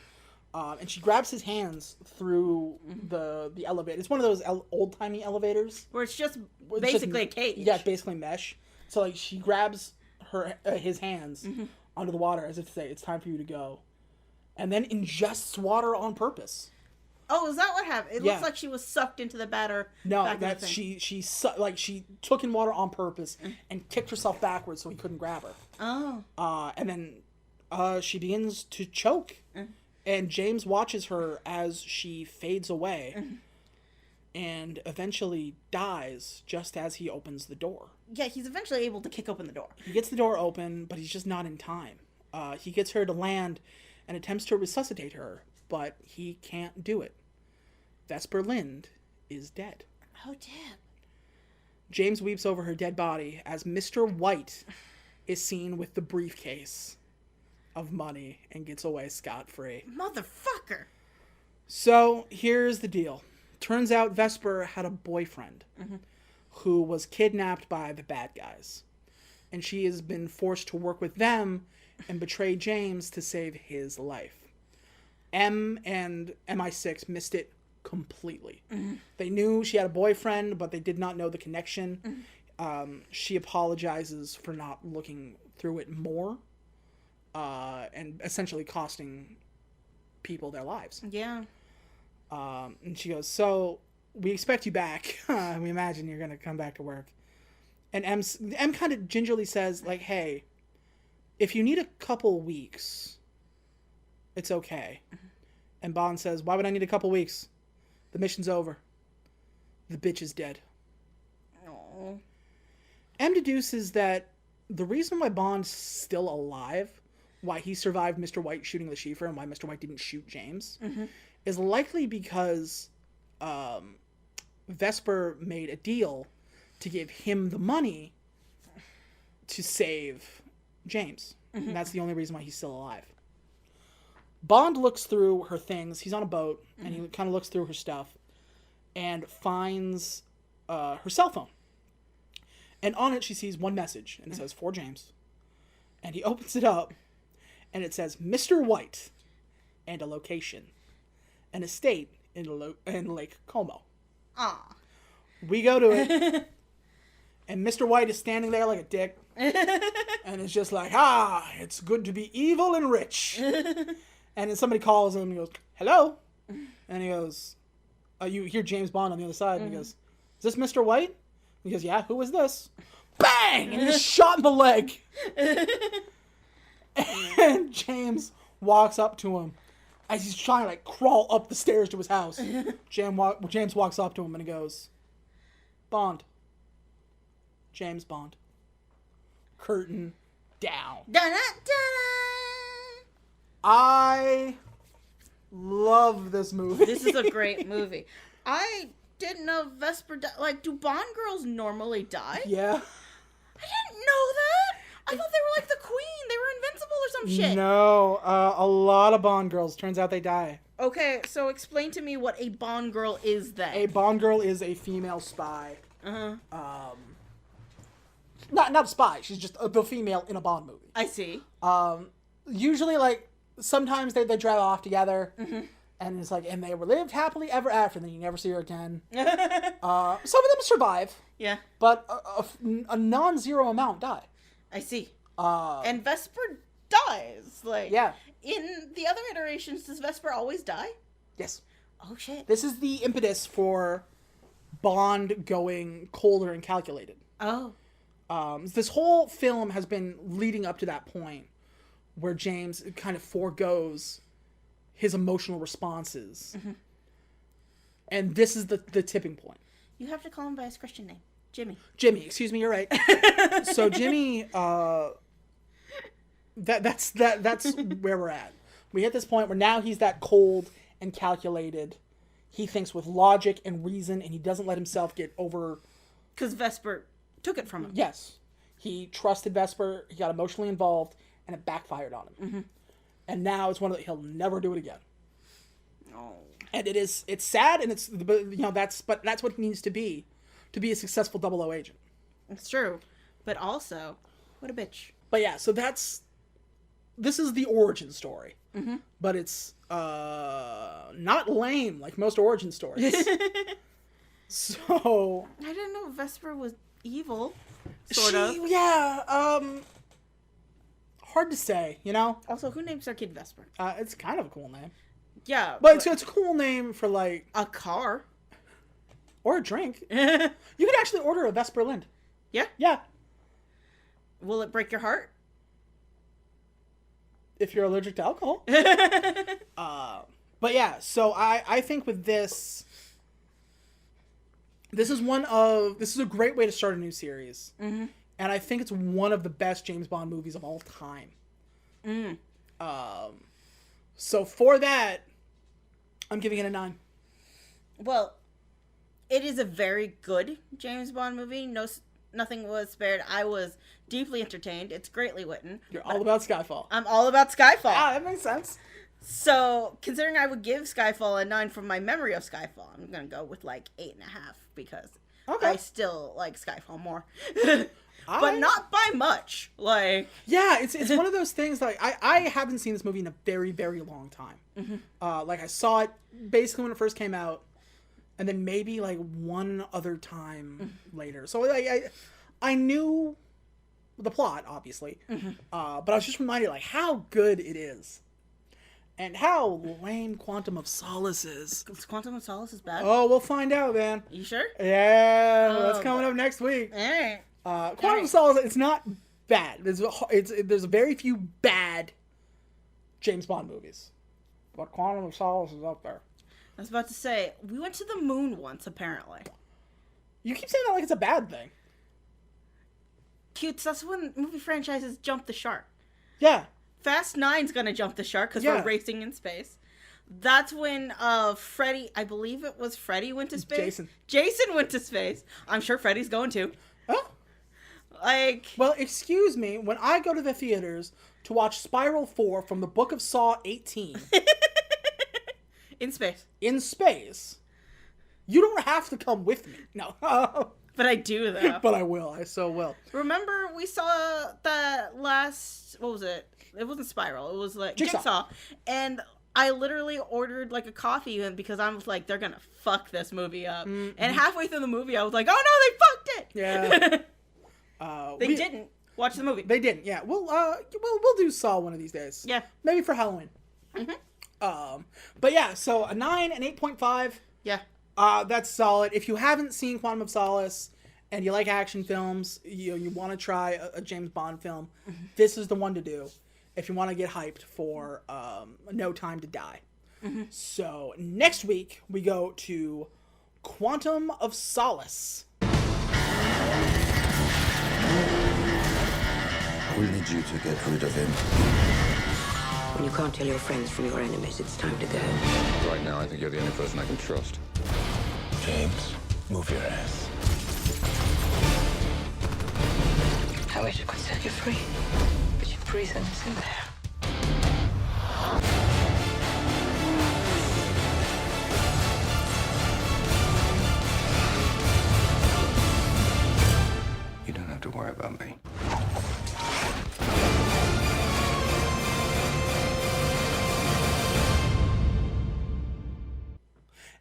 And she grabs his hands through the elevator. It's one of those old-timey elevators. Where it's just basically a cage. Yeah, basically mesh. So like she grabs his hands onto the water as if to say, it's time for you to go. And then ingests water on purpose. Oh, is that what happened? It looks like she was sucked into the batter. No, that's she took in water on purpose and kicked herself backwards so he couldn't grab her. Oh. And then she begins to choke. And James watches her as she fades away and eventually dies just as he opens the door. Yeah, he's eventually able to kick open the door. He gets the door open, but he's just not in time. He gets her to land and attempts to resuscitate her, but he can't do it. Vesper Lind is dead. Oh, damn. James weeps over her dead body as Mr. White is seen with the briefcase of money and gets away scot-free. Motherfucker. So, here's the deal. Turns out Vesper had a boyfriend who was kidnapped by the bad guys. And she has been forced to work with them and betray James to save his life. M and MI6 missed it completely. They knew she had a boyfriend, but they did not know the connection. She apologizes for not looking through it more, and essentially costing people their lives. Yeah. And she goes, so we expect you back. We imagine you're going to come back to work. And M kind of gingerly says, like, hey, if you need a couple weeks, it's okay. And Bond says, why would I need a couple weeks? The mission's over. The bitch is dead. Aww. M deduces that the reason why Bond's still alive, why he survived Mr. White shooting Le Chiffre and why Mr. White didn't shoot James, is likely because Vesper made a deal to give him the money to save James. And that's the only reason why he's still alive. Bond looks through her things. He's on a boat, and he kind of looks through her stuff and finds her cell phone. And on it, she sees one message, and it says, "For James." And he opens it up, and it says, "Mr. White," and a location. An estate in Lake Como. Aw. We go to it, and Mr. White is standing there like a dick. And it's just like, it's good to be evil and rich. And then somebody calls him, and he goes, "Hello?" And he goes, you hear James Bond on the other side, and he goes, "Is this Mr. White?" He goes, "Yeah, who is this?" Bang! And he's shot in the leg. And James walks up to him as he's trying to, like, crawl up the stairs to his house. James walks up to him, and he goes, "Bond. James Bond." Curtain down. I love this movie. This is a great movie. I didn't know Vesper like, do Bond girls normally die? Yeah. I didn't know that. I thought they were like the Queen. They were invincible or some shit. No, a lot of Bond girls. Turns out they die. Okay, so explain to me what a Bond girl is then. A Bond girl is a female spy. Uh-huh. Not a spy. She's just the female in a Bond movie. I see. Usually, like, sometimes they drive off together. Mm-hmm. And it's like, and they were lived happily ever after, and then you never see her again. Some of them survive. Yeah. But a non-zero amount die. I see. And Vesper dies. Like, Yeah. In the other iterations, does Vesper always die? Yes. Oh, shit. This is the impetus for Bond going colder and calculated. Oh. This whole film has been leading up to that point where James kind of forgoes his emotional responses. Mm-hmm. And this is the tipping point. You have to call him by his Christian name. Jimmy. Jimmy, excuse me, you're right. So Jimmy, that's where we're at. We hit this point where now he's that cold and calculated. He thinks with logic and reason, and he doesn't let himself get over... Because Vesper took it from him. Yes. He trusted Vesper, he got emotionally involved, and it backfired on him. Mm-hmm. And now it's one of the... He'll never do it again. Oh. And it's sad, and it's... But that's what he needs to be a successful 00 agent. It's true. But also, what a bitch. But yeah, so this is the origin story. Mm-hmm. But it's not lame like most origin stories. So... I didn't know Vesper was evil. Sort of. Yeah, hard to say, you know? Also, who names their kid Vesper? It's kind of a cool name. Yeah. But it's a cool name for, like... A car. Or a drink. You could actually order a Vesper Lind. Yeah? Yeah. Will it break your heart? If you're allergic to alcohol. But yeah, so I think with this is a great way to start a new series. Mm-hmm. And I think it's one of the best James Bond movies of all time. Mm. So for that, I'm giving it a 9. Well, it is a very good James Bond movie. Nothing was spared. I was deeply entertained. It's greatly written. You're all about Skyfall. I'm all about Skyfall. That makes sense. So, considering I would give Skyfall a 9 from my memory of Skyfall, I'm going to go with like 8.5 because I still like Skyfall more. But not by much. Like, yeah, it's one of those things. Like, I haven't seen this movie in a very, very long time. Mm-hmm. Like, I saw it basically when it first came out, and then maybe like one other time later. So like, I knew the plot, obviously, but I was just reminded like how good it is, and how lame Quantum of Solace is. Quantum of Solace is bad? Oh, we'll find out, man. You sure? Yeah, that's coming up next week. Alright. Quantum of Solace, it's not bad. There's very few bad James Bond movies, but Quantum of Solace is up there. I was about to say, we went to the moon once, apparently. You keep saying that like it's a bad thing. Cutes, that's when movie franchises jump the shark. Yeah. Fast 9's gonna jump the shark because we're racing in space. That's when Freddy, I believe it was Freddy went to space. Jason went to space. I'm sure Freddy's going to. Oh. Like... Well, excuse me, when I go to the theaters to watch Spiral 4 from the Book of Saw 18... In space. In space. You don't have to come with me. No. But I do, though. But I will. I so will. Remember, we saw that last... What was it? It wasn't Spiral. It was like Jigsaw. And I literally ordered like a coffee because I was like, they're going to fuck this movie up. Mm-hmm. And halfway through the movie, I was like, oh no, they fucked it. Yeah. They didn't. Watch the movie. They didn't. Yeah. We'll do Saw one of these days. Yeah. Maybe for Halloween. But yeah, so a 9 and 8.5. Yeah. That's solid. If you haven't seen Quantum of Solace and you like action films, you want to try a James Bond film, this is the one to do if you want to get hyped for No Time to Die. So next week we go to Quantum of Solace. We'll need you to get rid of him. When you can't tell your friends from your enemies, it's time to go. Right now, I think you're the only person I can trust. James, move your ass. I wish I could set you free, but your prison is in there. You don't have to worry about me.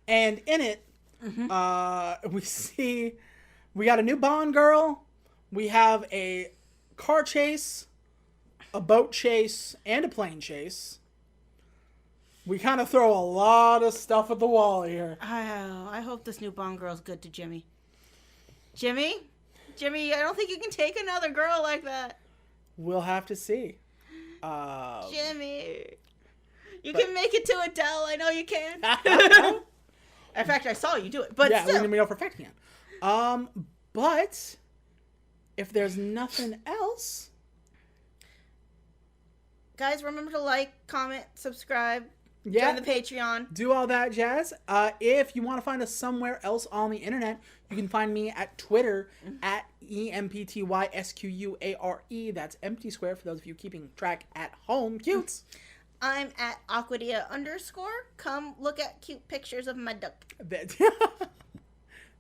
And in it, we got a new Bond girl. We have a car chase, a boat chase, and a plane chase. We kind of throw a lot of stuff at the wall here. I hope this new Bond girl's good to Jimmy. Jimmy, I don't think you can take another girl like that. We'll have to see. Jimmy, can make it to Adele. I know you can. In fact, I saw you do it, but yeah, still. we know for a fact you can. But if there's nothing else, guys, remember to like, comment, subscribe, join the Patreon, do all that jazz. If you want to find us somewhere else on the internet, you can find me at Twitter at EMPTYSQUARE. That's empty square for those of you keeping track at home. Cutes. I'm at Aquadia _. Come look at cute pictures of my duck.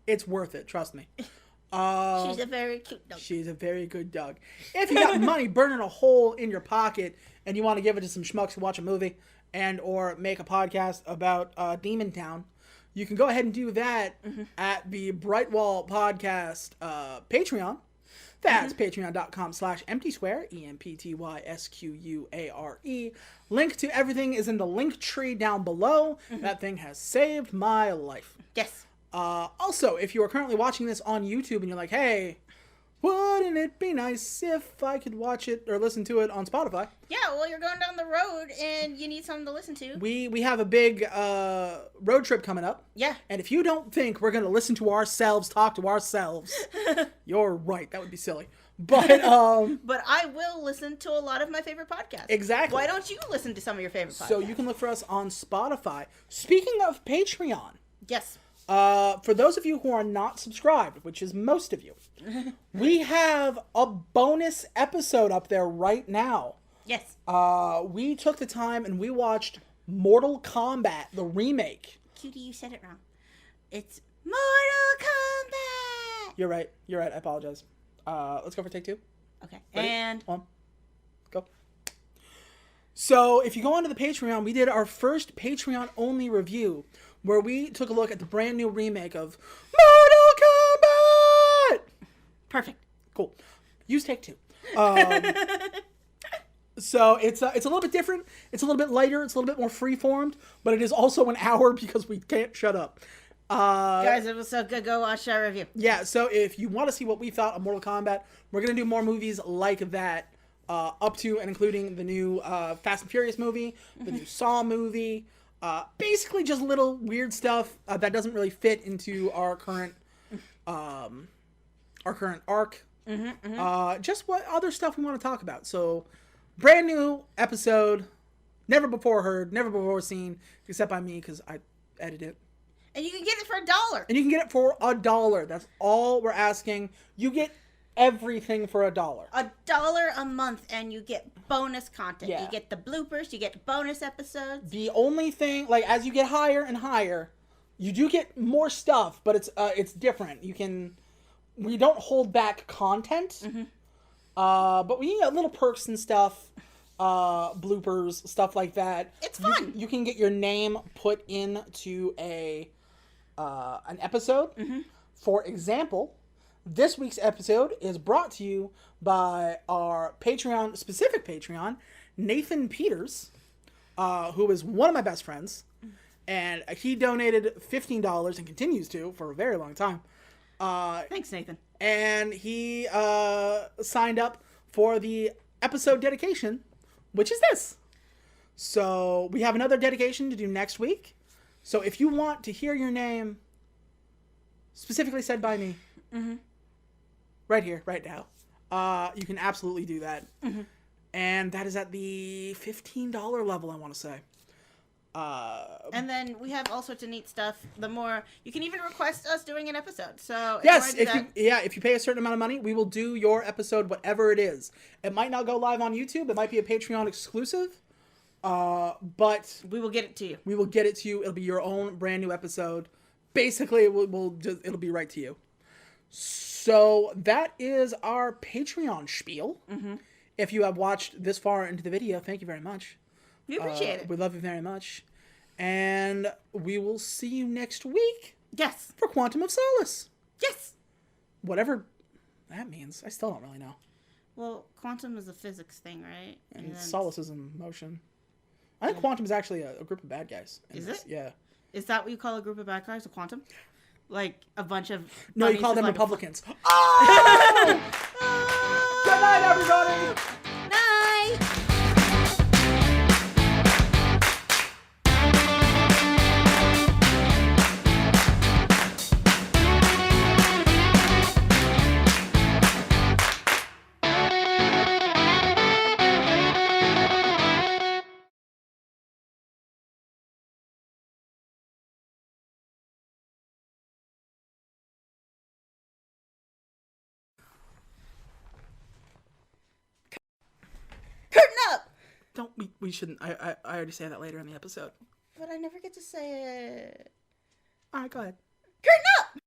It's worth it, trust me. She's a very cute dog. She's a very good dog. If you got money burning a hole in your pocket and you want to give it to some schmucks who watch a movie and or make a podcast about Demon Town, you can go ahead and do that at the Brightwall Podcast Patreon. That's patreon.com/emptysquare, EMPTYSQUARE. Link to everything is in the link tree down below. That thing has saved my life. Yes. Also, if you are currently watching this on YouTube and you're like, hey, wouldn't it be nice if I could watch it or listen to it on Spotify? Yeah, well, you're going down the road and you need something to listen to. We have a big road trip coming up. Yeah. And if you don't think we're going to listen to ourselves talk to ourselves, you're right. That would be silly. But but I will listen to a lot of my favorite podcasts. Exactly. Why don't you listen to some of your favorite podcasts? So you can look for us on Spotify. Speaking of Patreon. Yes. For those of you who are not subscribed, which is most of you, we have a bonus episode up there right now. Yes. We took the time and we watched Mortal Kombat, the remake. Cutie, you said it wrong. It's Mortal Kombat! You're right. I apologize. Let's go for take 2. Okay. Ready? And... One. Go. So, if you go onto the Patreon, we did our first Patreon-only review where we took a look at the brand new remake of Mortal Kombat! Perfect. Cool. Use take 2. So it's a little bit different. It's a little bit lighter. It's a little bit more free-formed, but it is also an hour because we can't shut up. Guys, it was so good. Go watch our review. Yeah, so if you want to see what we thought of Mortal Kombat, we're going to do more movies like that, up to and including the new Fast and Furious movie, the new Saw movie, basically just little weird stuff that doesn't really fit into our current arc. Just what other stuff we want to talk about. So, brand new episode, never before heard, never before seen, except by me because I edit it. And you can get it for $1. And you can get it for $1. That's all we're asking. You get everything for $1. $1 a month, and you get bonus content. Yeah. You get the bloopers. You get bonus episodes. The only thing, like, as you get higher and higher, you do get more stuff, but it's different. You can we don't hold back content. But we get little perks and stuff, bloopers, stuff like that. It's fun. You can get your name put into an episode. For example, this week's episode is brought to you by our specific Patreon, Nathan Peters, who is one of my best friends. And he donated $15 and continues to for a very long time. Thanks, Nathan. And he signed up for the episode dedication, which is this. So we have another dedication to do next week. So if you want to hear your name specifically said by me, right here, right now, you can absolutely do that. And that is at the $15 level, I want to say. And then we have all sorts of neat stuff. The more you can even request us doing an episode. So yes, if you pay a certain amount of money, we will do your episode, whatever it is. It might not go live on YouTube. It might be a Patreon exclusive. But we will get it to you. We will get it to you. It'll be your own brand new episode. Basically, it'll be right to you. So that is our Patreon spiel. If you have watched this far into the video, thank you very much. We appreciate it. We love you very much. And we will see you next week. Yes. For Quantum of Solace. Yes. Whatever that means. I still don't really know. Well, quantum is a physics thing, right? And Solace is in motion. I think Quantum is actually a group of bad guys. Is it? Yeah. Is that what you call a group of bad guys, a quantum? Like a bunch of... No, you call them Republicans. Oh! Good night, everybody! Night! Curtain up! Don't we shouldn't. I already say that later in the episode. But I never get to say it. Alright, go ahead. Curtain up!